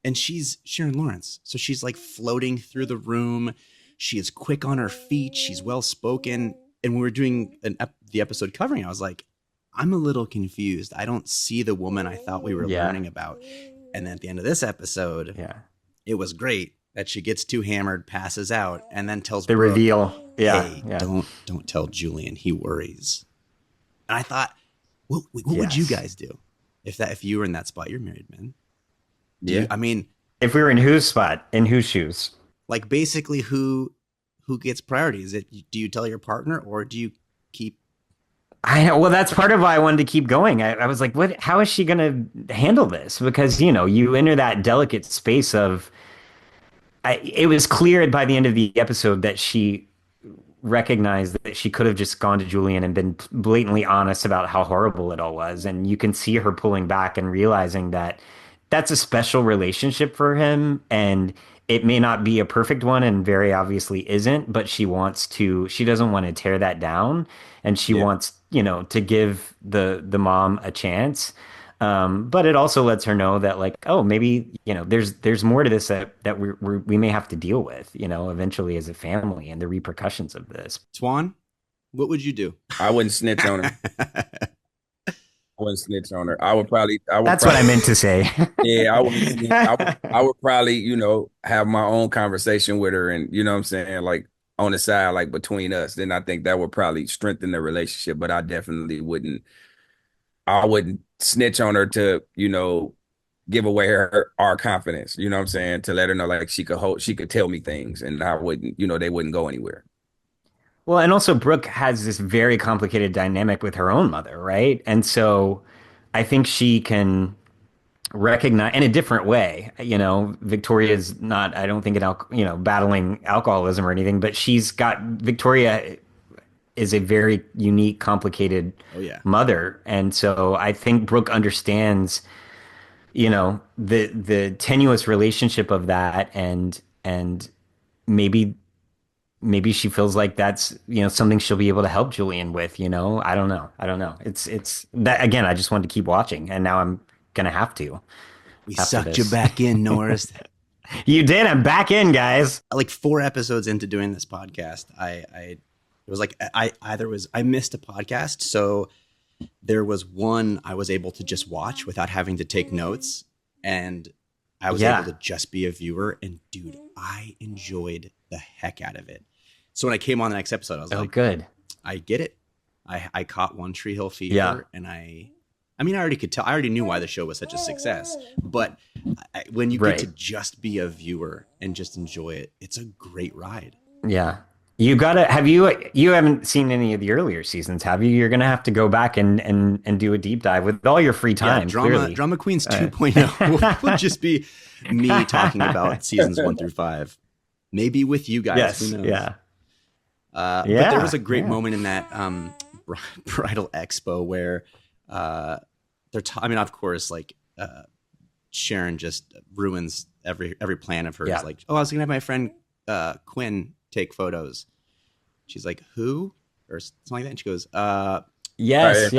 and she's Sharon Lawrence. So she's like floating through the room. She is quick on her feet. She's well-spoken. And when we were doing the episode covering, I was like, I'm a little confused. I don't see the woman I thought we were learning about. And then at the end of this episode, it was great that she gets too hammered, passes out, and then tells the Brooke, reveal. Hey, don't tell Julian, he worries. And I thought, what would you guys do if you were in that spot? You're married men. If we were in whose spot, in whose shoes? Like, basically, who gets priority? Is it, do you tell your partner, or do you keep? I know. Well, that's part of why I wanted to keep going. I was like, how is she going to handle this? Because, you enter that delicate space of, it was clear by the end of the episode that she recognized that she could have just gone to Julian and been blatantly honest about how horrible it all was. And you can see her pulling back and realizing that that's a special relationship for him. And it may not be a perfect one, and very obviously isn't, but she doesn't want to tear that down. And she wants, to give the mom a chance. But it also lets her know that, like, oh, maybe, there's more to this that we may have to deal with, eventually as a family, and the repercussions of this. Twan, what would you do? I wouldn't snitch on her. I wouldn't snitch on her. I would probably. That's what I meant to say. Yeah, I would probably, have my own conversation with her, and what I'm saying, like, on the side, like between us. Then I think that would probably strengthen the relationship. But I definitely wouldn't. I wouldn't snitch on her to, give away our confidence. You know what I'm saying? To let her know, like, she could tell me things, and I wouldn't, they wouldn't go anywhere. Well, and also Brooke has this very complicated dynamic with her own mother, right? And so I think she can recognize in a different way. Victoria's not, I don't think, battling alcoholism or anything, but Victoria is a very unique, complicated mother. And so I think Brooke understands, the tenuous relationship of that, and maybe she feels like that's, something she'll be able to help Julian with, I don't know. It's that, again, I just wanted to keep watching, and now I'm going to have to. We sucked you back in, Norris. You did. I'm back in, guys. Like 4 episodes into doing this podcast, it was like I missed a podcast. So there was one I was able to just watch without having to take notes. And I was able to just be a viewer. And dude, I enjoyed the heck out of it. So when I came on the next episode, I was like, good. I get it. I caught One Tree Hill Fever. And I already could tell. I already knew why the show was such a success. But when you get to just be a viewer and just enjoy it, it's a great ride. Yeah. You haven't seen any of the earlier seasons, have you? You're going to have to go back and do a deep dive with all your free time. Yeah, Drama Queens 2.0 will just be me talking about seasons 1 through 5. Maybe with you guys. Yes. Who knows? Yeah. But there was a great moment in that Bridal expo where of course, like Sharon just ruins every plan of hers. Yeah. Like, I was gonna have my friend Quinn take photos. She's like, who? Or something like that. And she goes, yes,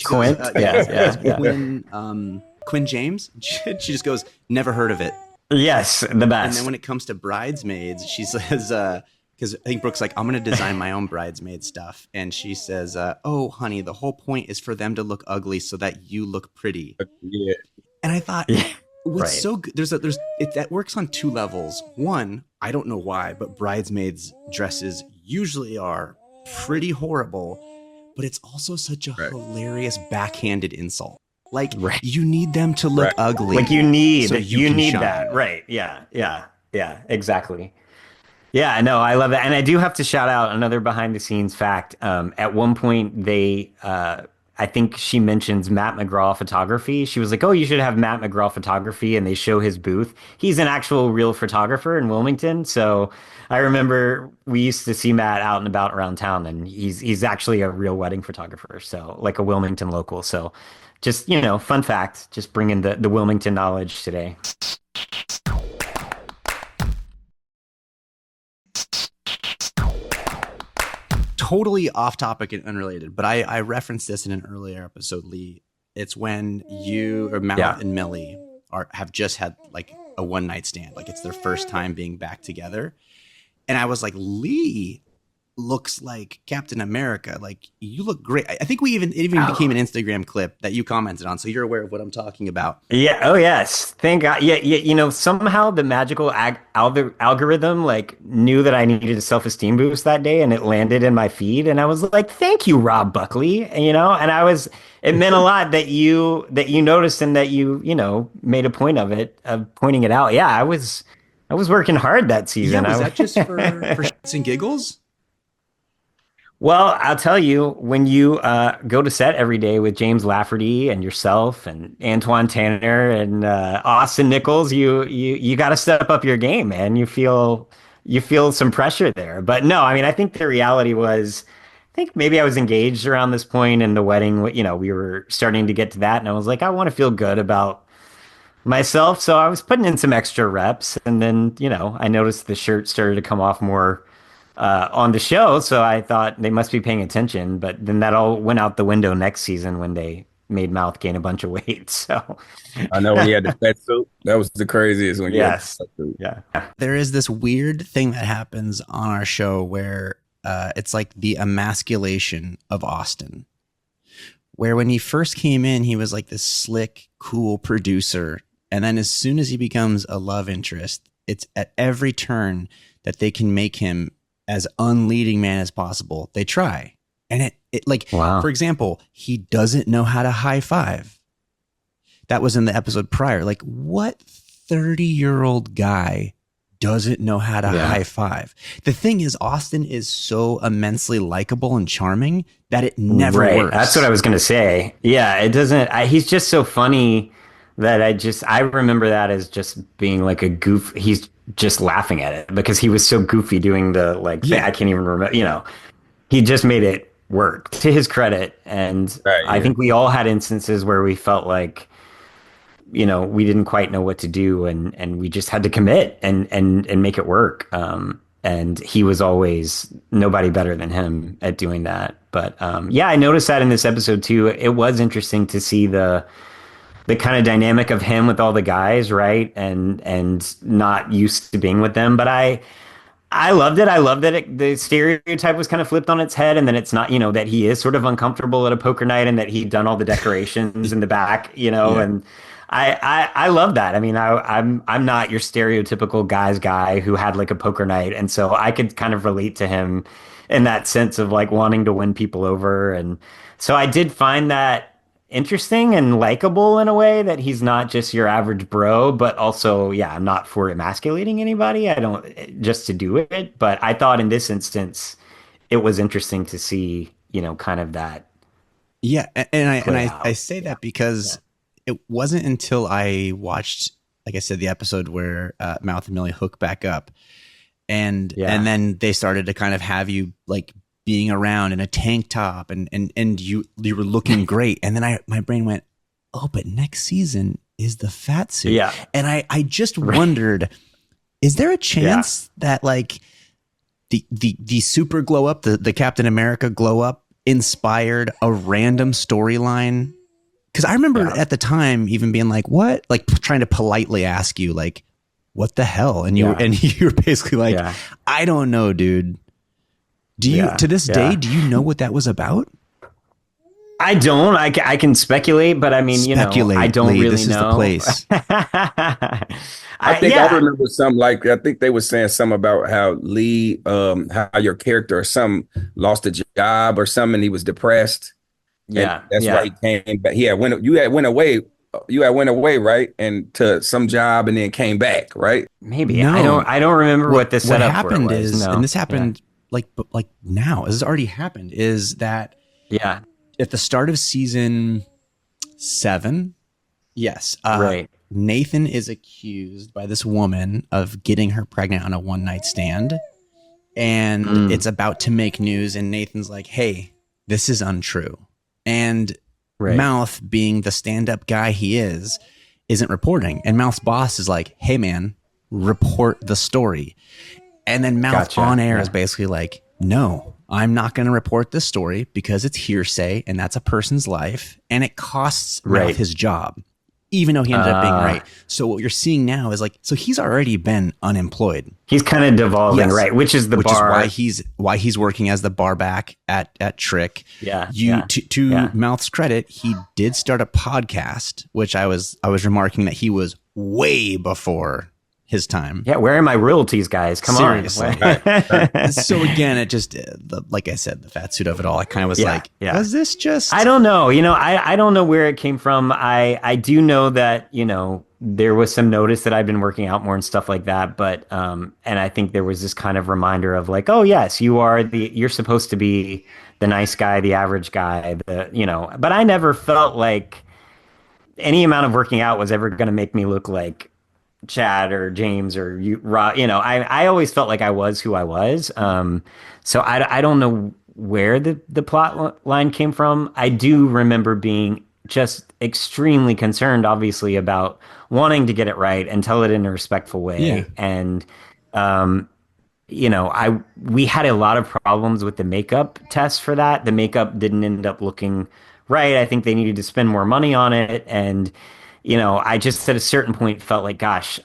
Quinn. Quinn James. She just goes, never heard of it. Yes, the best. And then when it comes to bridesmaids, she says, because I think Brooke's like, I'm going to design my own bridesmaid stuff. And she says, oh, honey, the whole point is for them to look ugly so that you look pretty. Yeah. And I thought, what's so good, that works on 2 levels. One, I don't know why, but bridesmaids' dresses usually are pretty horrible, but it's also such a hilarious backhanded insult. Like, you need them to look ugly. Like, you need that. Right. Yeah, exactly. Yeah, no, I love it. And I do have to shout out another behind the scenes fact. At one point, I think she mentions Matt McGraw photography. She was like, oh, you should have Matt McGraw photography. And they show his booth. He's an actual real photographer in Wilmington. So I remember we used to see Matt out and about around town, and he's actually a real wedding photographer. So like a Wilmington local. So just, fun fact, just bringing the Wilmington knowledge today. Totally off topic and unrelated, but I referenced this in an earlier episode, Lee. It's when you or Matt and Millie have just had like a one night stand, like it's their first time being back together, and I was like, Lee looks like Captain America. Like, you look great. I think it even became an Instagram clip that you commented on, so you're aware of what I'm talking about. Yeah. Oh yes. Thank God. Yeah. Somehow the magical algorithm like knew that I needed a self-esteem boost that day, and it landed in my feed, and I was like, thank you, Rob Buckley. And it meant a lot that you noticed, and that you made a point of pointing it out. Yeah, I was working hard that season. Yeah, was that just for shits and giggles? Well, I'll tell you, when you go to set every day with James Lafferty and yourself and Antwon Tanner and Austin Nichols, you got to step up your game, man. You feel some pressure there. But no, I think the reality was, I think maybe I was engaged around this point in the wedding. We were starting to get to that, and I was like, I want to feel good about myself. So I was putting in some extra reps, and then, I noticed the shirt started to come off more on the show, so I thought they must be paying attention. But then that all went out the window next season when they made Mouth gain a bunch of weight. So I know when he had the fat suit, that was the craziest when you had the fat suit. Yeah. There is this weird thing that happens on our show where it's like the emasculation of Austin, where when he first came in, he was like this slick, cool producer, and then as soon as he becomes a love interest, it's at every turn that they can make him as unleading man as possible, they try. And it like, for example, he doesn't know how to high five. That was in the episode prior. Like, what 30-year-old guy doesn't know how to high five? The thing is, Austin is so immensely likable and charming that it never works. That's what I was going to say. Yeah, it doesn't. He's just so funny that I remember that as just being like a goof. He's just laughing at it because he was so goofy doing the thing. I can't even remember, he just made it work, to his credit. And I think we all had instances where we felt like, you know, we didn't quite know what to do, and we just had to commit and make it work. And he was always nobody better than him at doing that. But yeah, I noticed that in this episode too. It was interesting to see the kind of dynamic of him with all the guys, right? And not used to being with them. But I loved it. I loved that the stereotype was kind of flipped on its head, and then it's not, you know, that he is sort of uncomfortable at a poker night and that he'd done all the decorations in the back, you know, and I love that. I mean, I'm not your stereotypical guy's guy who had like a poker night. And so I could kind of relate to him in that sense of like wanting to win people over. And so I did find that interesting and likable in a way, that he's not just your average bro, but also, yeah, I'm not for emasculating anybody. I don't just to do it. But I thought in this instance, it was interesting to see, you know, kind of that. Yeah. And I say that because it wasn't until I watched, like I said, the episode where Mouth and Millie hook back up, and then they started to kind of have you like being around in a tank top, and you were looking great, and then my brain went, oh, but next season is the fat suit, and I just wondered, is there a chance that like the super glow up, the Captain America glow up inspired a random storyline? Because I remember at the time even being like, what? Like trying to politely ask you, like, what the hell? And you were basically like, I don't know, dude. Do you, to this day, do you know what that was about? I don't. I can speculate, but I mean, you know, I don't really know. This is the place. I think I remember something like, I think they were saying something about how Lee, how your character or something lost a job or something, and he was depressed. Yeah, that's why he came back. You had went away, right? And to some job, and then came back, right? Maybe. No. I don't remember what this setup happened was. Is, and this happened like now. This has already happened. Is that at the start of season 7? Yes, right. Nathan is accused by this woman of getting her pregnant on a one-night stand, and it's about to make news. And Nathan's like, "Hey, this is untrue." And Mouth, being the stand-up guy he isn't reporting. And Mouth's boss is like, hey, man, report the story. And then Mouth on air is basically like, no, I'm not going to report this story because it's hearsay, and that's a person's life, and it costs Mouth his job, even though he ended up being right. So what you're seeing now is like, so he's already been unemployed. He's kind of devolving, right? Which is why he's working as the bar back at Trick. To Mouth's credit, he did start a podcast, which I was remarking that he was way before his time. Yeah, where are my royalties, guys? Come Seriously. On. So again, it just, like I said, the fat suit of it all, I kind of was like, was this just... I don't know. You know, I don't know where it came from. I do know that, you know, there was some notice that I've been working out more and stuff like that. But, and I think there was this kind of reminder of like, oh yes, you're supposed to be the nice guy, the average guy, but I never felt like any amount of working out was ever going to make me look like Chad or James or I always felt like I was who I was. So I don't know where the plot line came from. I do remember being just extremely concerned, obviously, about wanting to get it right and tell it in a respectful way. Yeah. And, we had a lot of problems with the makeup test for that. The makeup didn't end up looking right. I think they needed to spend more money on it. And, I just at a certain point felt like, gosh,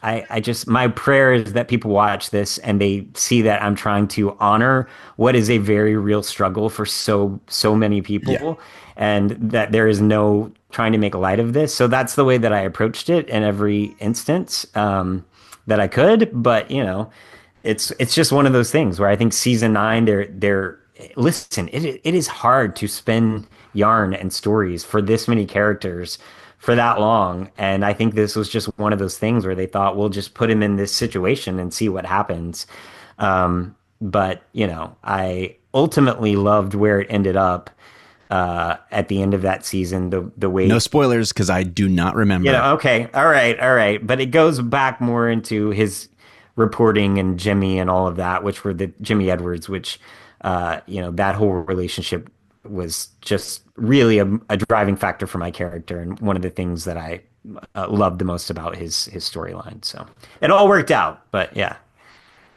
my prayer is that people watch this and they see that I'm trying to honor what is a very real struggle for so many people, and that there is no trying to make light of this. So that's the way that I approached it in every instance that I could. But, it's just one of those things where I think season 9, listen, it is hard to spin yarn and stories for this many characters for that long. And I think this was just one of those things where they thought, we'll just put him in this situation and see what happens. But, I ultimately loved where it ended up at the end of that season, the way... No spoilers, because I do not remember. Okay. All right. But it goes back more into his reporting and Jimmy and all of that, which were the Jimmy Edwards, which that whole relationship was just really a driving factor for my character, and one of the things that I loved the most about his storyline. So it all worked out, but yeah.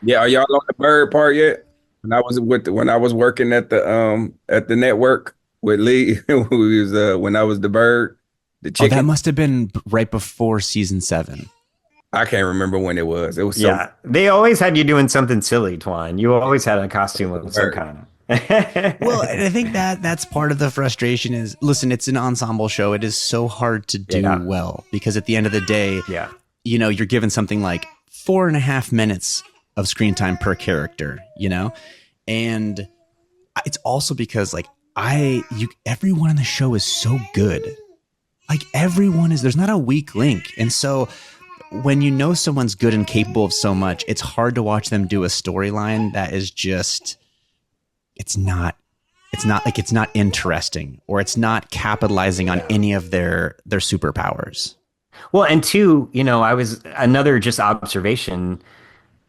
Yeah, are y'all on the bird part yet? When I was working at the network with Lee, when I was the bird, the chicken. Oh, that must have been right before season 7. I can't remember when it was. It was so. Yeah, they always had you doing something silly, Twan. You always had a costume of some kind. Well, and I think that's part of the frustration is, listen, it's an ensemble show. It is so hard to do well because at the end of the day, you're given something like 4.5 minutes of screen time per character, and it's also because like everyone on the show is so good. Like there's not a weak link. And so when someone's good and capable of so much, it's hard to watch them do a storyline that is just, it's not interesting, or it's not capitalizing on any of their superpowers. Well, and two, I was another just observation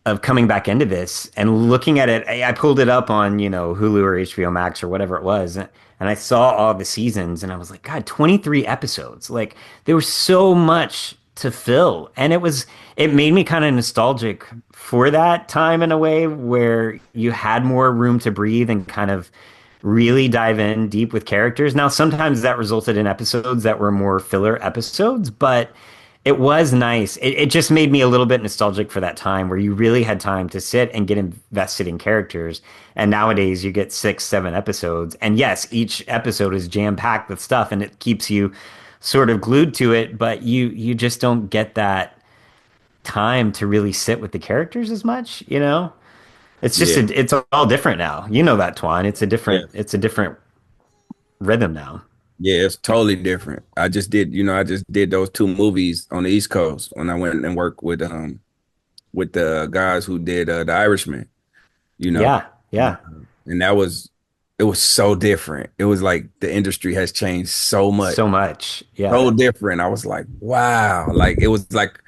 of coming back into this and looking at it. I pulled it up on, Hulu or HBO Max or whatever it was. And I saw all the seasons and I was like, God, 23 episodes. Like there was so much to fill. And it made me kind of nostalgic for that time in a way where you had more room to breathe and kind of really dive in deep with characters. Now, sometimes that resulted in episodes that were more filler episodes, but it was nice. It just made me a little bit nostalgic for that time where you really had time to sit and get invested in characters. And nowadays you get 6, 7 episodes. And yes, each episode is jam-packed with stuff and it keeps you sort of glued to it, but you just don't get that time to really sit with the characters as much, It's just it's all different now. You know that, Twan. It's a different rhythm now. Yeah, it's totally different. I just did those 2 movies on the East Coast when I went and worked with the guys who did The Irishman. Yeah. And it was so different. It was like the industry has changed so much. Yeah. So different. I was like, wow. Like it was like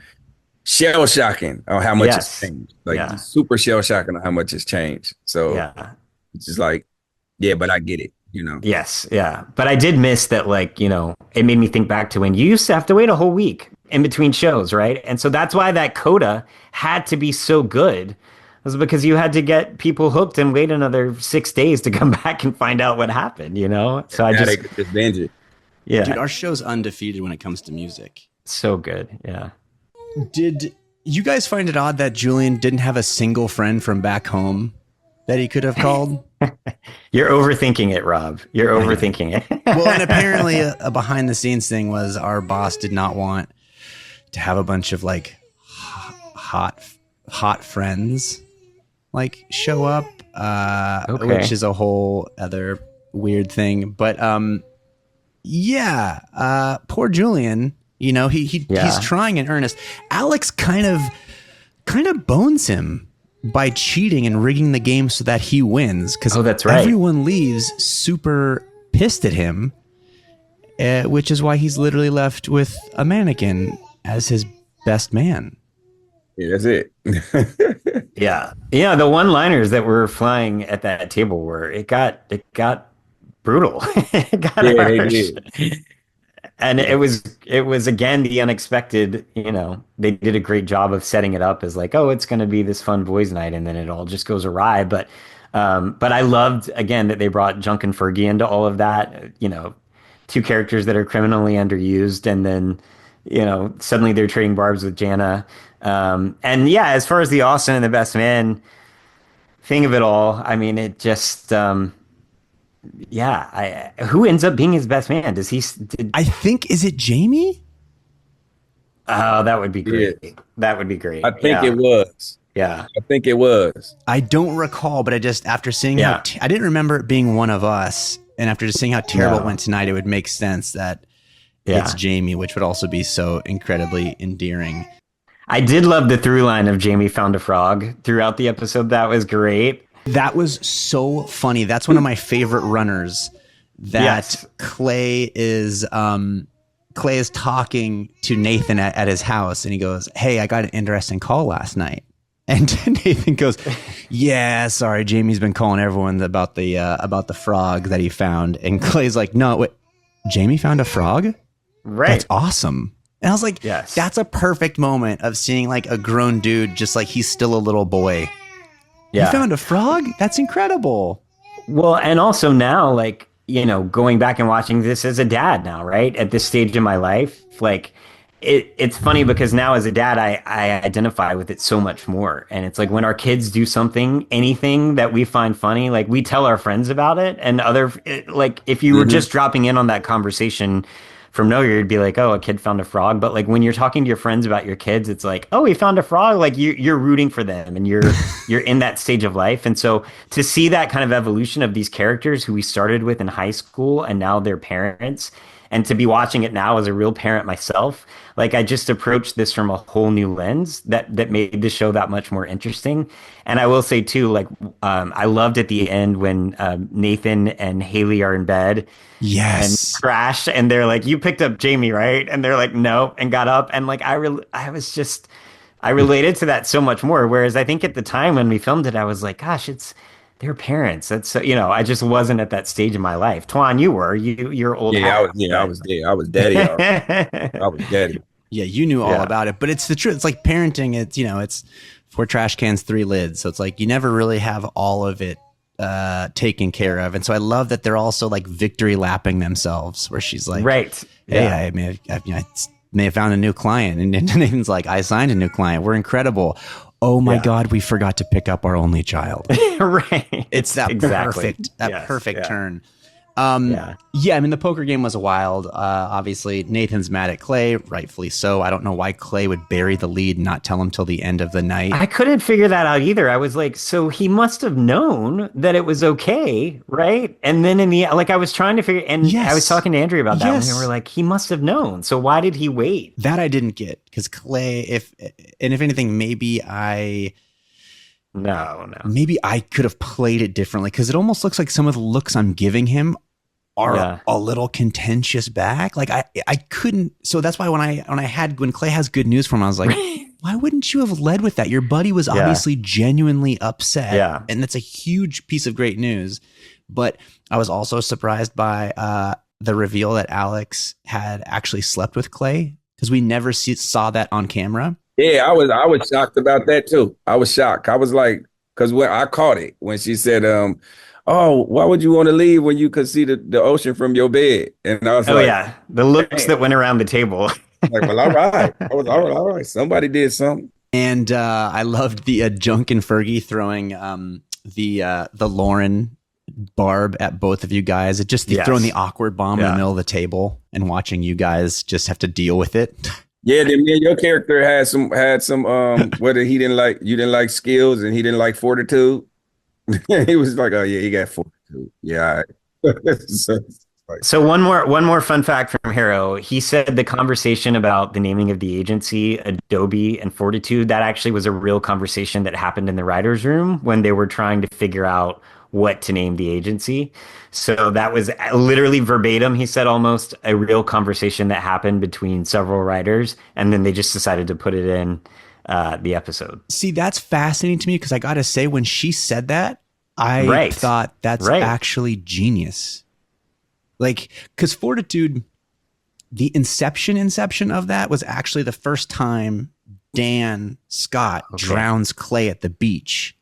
shell shocking on how much it's changed. Like super shell shocking on how much it's changed. So it's just like, but I get it. Yes, yeah. But I did miss that, like, it made me think back to when you used to have to wait a whole week in between shows, right? And so that's why that coda had to be so good, was because you had to get people hooked and wait another 6 days to come back and find out what happened, So I just binge it. Yeah. Dude, our show's undefeated when it comes to music. So good, yeah. Did you guys find it odd that Julian didn't have a single friend from back home that he could have called? You're overthinking it, Rob. You're overthinking it. Well, and apparently a behind the scenes thing was our boss did not want to have a bunch of like hot friends like show up, which is a whole other weird thing. But poor Julian, he's trying in earnest. Alex kind of bones him by cheating and rigging the game so that he wins, because that's right. Everyone leaves super pissed at him, which is why he's literally left with a mannequin as his best man. Yeah, that's it. Yeah. The one-liners that were flying at that table were it got brutal. It got harsh. And it was again the unexpected. They did a great job of setting it up as like, oh, it's going to be this fun boys' night, and then it all just goes awry. But I loved again that they brought Junk and Fergie into all of that. 2 characters that are criminally underused, and then suddenly they're trading barbs with Jana. As far as the Austin and the best man thing of it all, I mean, it just. Who ends up being his best man? I think, is it Jamie? Oh, that would be great. Yeah. That would be great. I think it was. Yeah. I think it was. I don't recall, but after seeing I didn't remember it being one of us. And after just seeing how terrible it went tonight, it would make sense that it's Jamie, which would also be so incredibly endearing. I did love the through line of Jamie found a frog throughout the episode. That was great. That was so funny. That's one of my favorite runners. Clay is talking to Nathan at his house, and he goes, "Hey, I got an interesting call last night." And Nathan goes, yeah, sorry, Jamie's been calling everyone about the frog that he found. And Clay's like, no, wait, Jamie found a frog? Right. That's awesome. And I was like, yes, that's a perfect moment of seeing like a grown dude, just like he's still a little boy. Yeah. You found a frog? That's incredible. Well, and also now, like, you know, going back and watching this as a dad now, right? At this stage in my life, like, it's funny because now as a dad, I identify with it so much more. And it's like when our kids do something, anything that we find funny, like we tell our friends about it. And like if you were just dropping in on that conversation from nowhere, you'd be like, oh, a kid found a frog. But like when you're talking to your friends about your kids, it's like, oh, he found a frog. Like you're rooting for them and you're in that stage of life. And so to see that kind of evolution of these characters who we started with in high school and now they're parents, and to be watching it now as a real parent myself, like I just approached this from a whole new lens that made the show that much more interesting. And I will say too, like I loved at the end when Nathan and Haley are in bed, yes, and crash, and they're like, "You picked up Jamie, right?" And they're like, "No," and got up, and like I related to that so much more. Whereas I think at the time when we filmed it, I was like, "Gosh, they're parents." That's so, you know, I just wasn't at that stage in my life. Twan, you were. You're old. Yeah, I was there. I was daddy. I was daddy. Yeah, you knew all about it, but it's the truth. It's like parenting. It's, you know, it's 4 trash cans, 3 lids. So it's like you never really have all of it taken care of. And so I love that they're also like victory lapping themselves, where she's like, right, hey, I may have found a new client, and Nathan's like, I signed a new client. We're incredible. Oh my God, we forgot to pick up our only child. Right. It's that perfect turn. I mean, the poker game was wild. Obviously, Nathan's mad at Clay, rightfully so. I don't know why Clay would bury the lead and not tell him till the end of the night. I couldn't figure that out either. I was like, so he must have known that it was okay, right? And then in the like, I was trying to figure, and I was talking to Andrea about that, and we were like, he must have known. So why did he wait? That I didn't get, because Clay, if anything, maybe I could have played it differently, because it almost looks like some of the looks I'm giving him are a little contentious back. Like I couldn't. So that's why when Clay has good news for him, I was like, why wouldn't you have led with that? Your buddy was obviously genuinely upset. Yeah. And that's a huge piece of great news. But I was also surprised by the reveal that Alex had actually slept with Clay, because we never saw that on camera. Yeah, I was shocked about that too. I was shocked. I was like, because when I caught it when she said, "Oh, why would you want to leave when you could see the ocean from your bed?" And I was the looks that went around the table. Like, well, all right. I was all right. Somebody did something. And I loved the Junk and Fergie throwing the Lauren barb at both of you guys. It just throwing the awkward bomb in the middle of the table and watching you guys just have to deal with it. Yeah, then your character had some whether you didn't like skills and he didn't like fortitude. He was like, oh yeah, he got fortitude. Yeah. So one more fun fact from Hero. He said the conversation about the naming of the agency, Adobe and Fortitude, that actually was a real conversation that happened in the writer's room when they were trying to figure out what to name the agency. So that was literally verbatim. He said almost a real conversation that happened between several writers, and then they just decided to put it in the episode. See, that's fascinating to me, because I got to say, when she said that, I thought that's actually genius. Like, because Fortitude, the inception of that was actually the first time Dan Scott drowns Clay at the beach.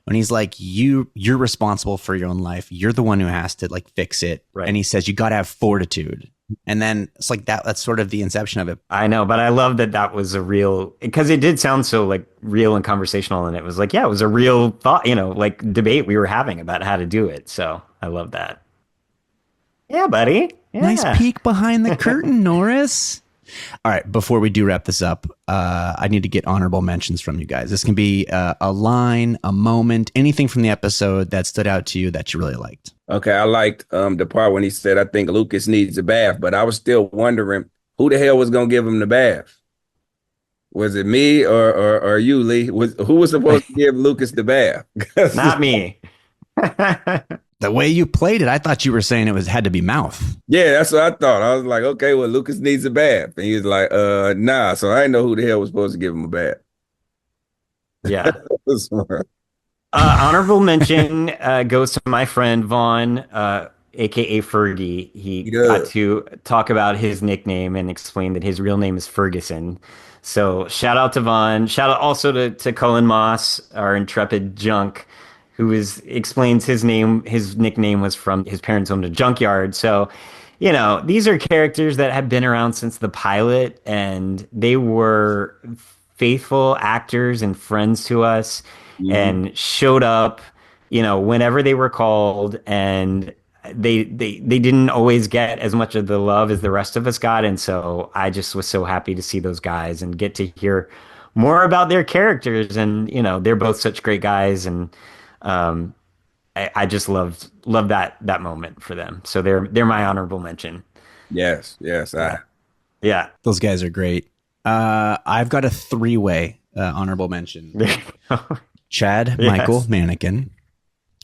When he's like, you're responsible for your own life. You're the one who has to like fix it. Right. And he says, you got to have fortitude. And then it's like that's sort of the inception of it. I know, but I love that was a real, because it did sound so like real and conversational. And it was like, it was a real thought, like debate we were having about how to do it. So I love that. Yeah, buddy. Yeah. Nice peek behind the curtain, Norris. All right, before we do wrap this up, I need to get honorable mentions from you guys. This can be a line, a moment, anything from the episode that stood out to you that you really liked. Okay, I liked the part when he said, I think Lucas needs a bath, but I was still wondering who the hell was going to give him the bath? Was it me or you, Lee? Who was supposed to give Lucas the bath? Not me. The way you played it, I thought you were saying it had to be mouth. Yeah, that's what I thought. I was like, okay, well, Lucas needs a bath. And he was like, nah. So I didn't know who the hell was supposed to give him a bath. Yeah. Honorable mention goes to my friend Vaughn, aka Fergie. He got to talk about his nickname and explain that his real name is Ferguson. So shout out to Vaughn. Shout out also to Cullen Moss, our intrepid junk, who explains his nickname was from his parents owned a junkyard. So, these are characters that have been around since the pilot, and they were faithful actors and friends to us, and showed up, whenever they were called, and they didn't always get as much of the love as the rest of us got. And so I just was so happy to see those guys and get to hear more about their characters. And, they're both such great guys. And I just loved that moment for them. So they're my honorable mention. Yes. Yeah. Those guys are great. I've got a 3-way honorable mention. Chad Michael Mannequin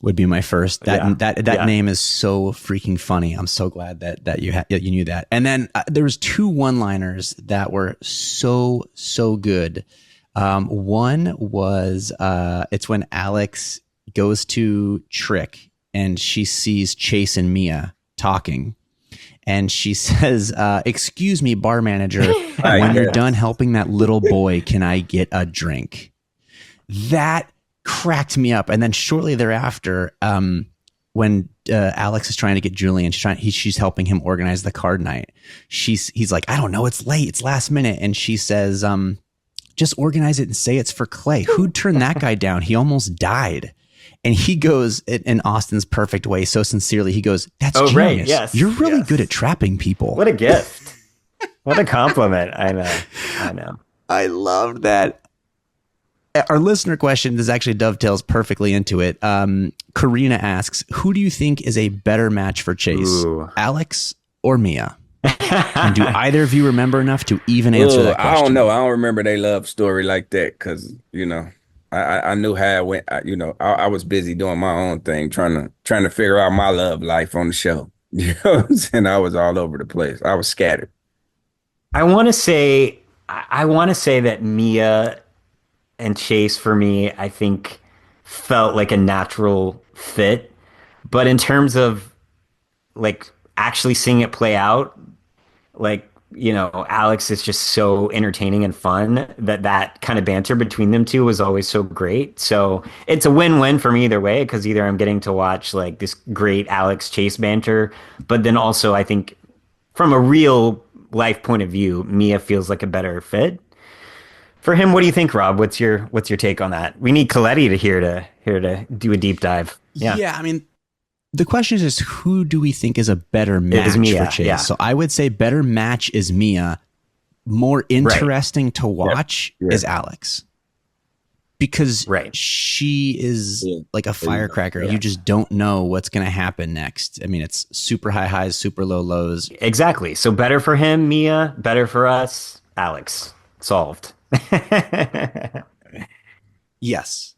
would be my first. That name is so freaking funny. I'm so glad that you knew that. And then there was 2 one-liners that were so good. One was it's when Alex goes to Trick and she sees Chase and Mia talking. And she says, "Excuse me, bar manager, when you're done helping that little boy, can I get a drink?" That cracked me up. And then shortly thereafter, when Alex is trying to get Julian, she's helping him organize the card night. He's like, "I don't know, it's late, it's last minute," and she says, "Just organize it and say it's for Clay. Who'd turn that guy down? He almost died." And he goes in Austin's perfect way, so sincerely, he goes, "That's genius. Right, yes, you're really good at trapping people." What a gift! What a compliment! I know. I loved that. Our listener question, this actually dovetails perfectly into it. Karina asks, "Who do you think is a better match for Chase, Alex or Mia?" And do either of you remember enough to even answer that question? I don't know. I don't remember their love story like that because I knew how it went. I was busy doing my own thing, trying to figure out my love life on the show. You know what I'm saying? I was all over the place. I was scattered. I want to say that Mia and Chase, for me, I think felt like a natural fit. But in terms of like actually seeing it play out, like, Alex is just so entertaining and fun that kind of banter between them two was always so great. So it's a win-win for me either way, because either I'm getting to watch like this great Alex Chase banter, but then also I think from a real life point of view, Mia feels like a better fit for him. What do you think, Rob? What's your take on that? We need Coletti here to do a deep dive. Yeah. I mean, the question is just who do we think is a better match for Chase? Yeah. So I would say better match is Mia. More interesting to watch is Alex. Because she is like a firecracker. You just don't know what's going to happen next. I mean, it's super high highs, super low lows. Exactly. So better for him, Mia. Better for us, Alex. Solved. Yes.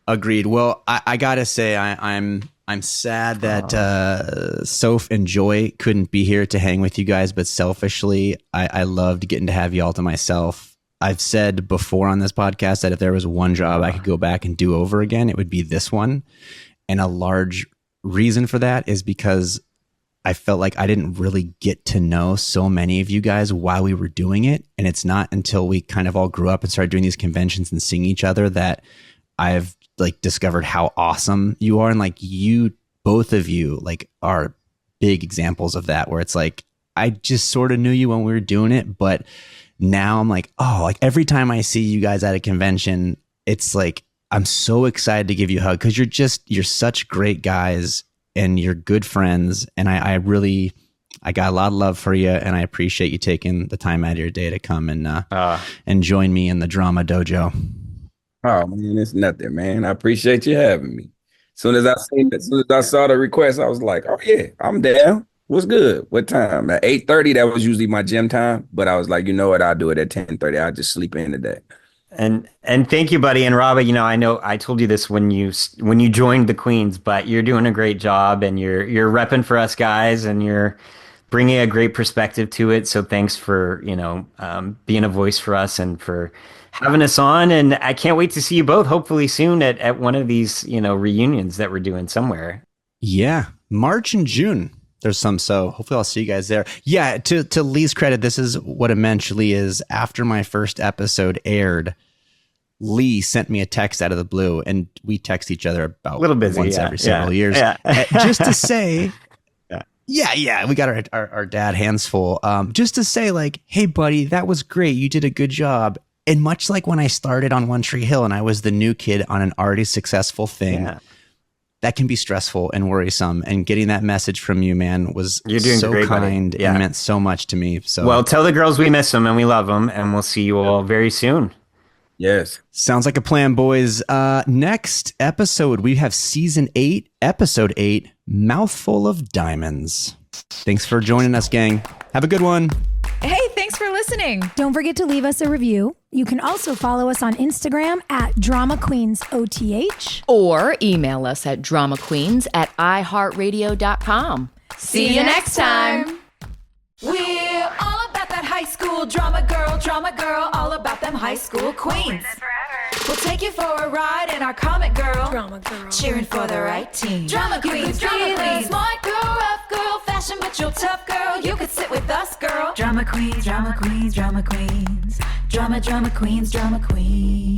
Agreed. Well, I got to say, I'm sad that Soph and Joy couldn't be here to hang with you guys, but selfishly, I loved getting to have you all to myself. I've said before on this podcast that if there was one job I could go back and do over again, it would be this one. And a large reason for that is because I felt like I didn't really get to know so many of you guys while we were doing it. And it's not until we kind of all grew up and started doing these conventions and seeing each other that I've like discovered how awesome you are. And like both of you like are big examples of that, where it's like, I just sort of knew you when we were doing it, but now I'm like, oh, like every time I see you guys at a convention, it's like, I'm so excited to give you a hug because you're such great guys and you're good friends. And I got a lot of love for you, and I appreciate you taking the time out of your day to come and join me in the drama dojo. Oh man, it's nothing, man. I appreciate you having me. As soon as I saw the request, I was like, oh yeah, I'm down. What's good? What time? At 8:30, that was usually my gym time. But I was like, you know what? I'll do it at 10:30. I'll just sleep in today. And thank you, buddy. And Rob, I know I told you this when you joined the Queens, but you're doing a great job, and you're repping for us guys, and you're bringing a great perspective to it. So thanks for, being a voice for us and for having us on. And I can't wait to see you both hopefully soon at one of these, reunions that we're doing somewhere. Yeah. March and June. There's some, so hopefully I'll see you guys there. Yeah, to Lee's credit, this is what it meant, Lee, is after my first episode aired, Lee sent me a text out of the blue, and we text each other about a little busy, once every several years. Yeah. Just to say, we got our dad hands full. Just to say, like, hey, buddy, that was great. You did a good job. And much like when I started on One Tree Hill and I was the new kid on an already successful thing, that can be stressful and worrisome. And getting that message from you, man, was so great, kind and meant so much to me. So, well, tell the girls we miss them and we love them, and we'll see you all very soon. Yes. Sounds like a plan, boys. Next episode, we have season 8, episode 8, Mouthful of Diamonds. Thanks for joining us, gang. Have a good one. Hey, thanks for listening. Don't forget to leave us a review. You can also follow us on Instagram at Drama Queens OTH. Or email us at dramaqueens@iheartradio.com. See you next time. We're all about that high school drama girl, all about them high school queens. We'll take you for a ride in our comic girl, cheering for the right team. Drama queens, smart girl, rough girl, fashion but you're tough girl. You could sit with us, girl. Drama queens, drama queens, drama queens, drama queens, drama queens.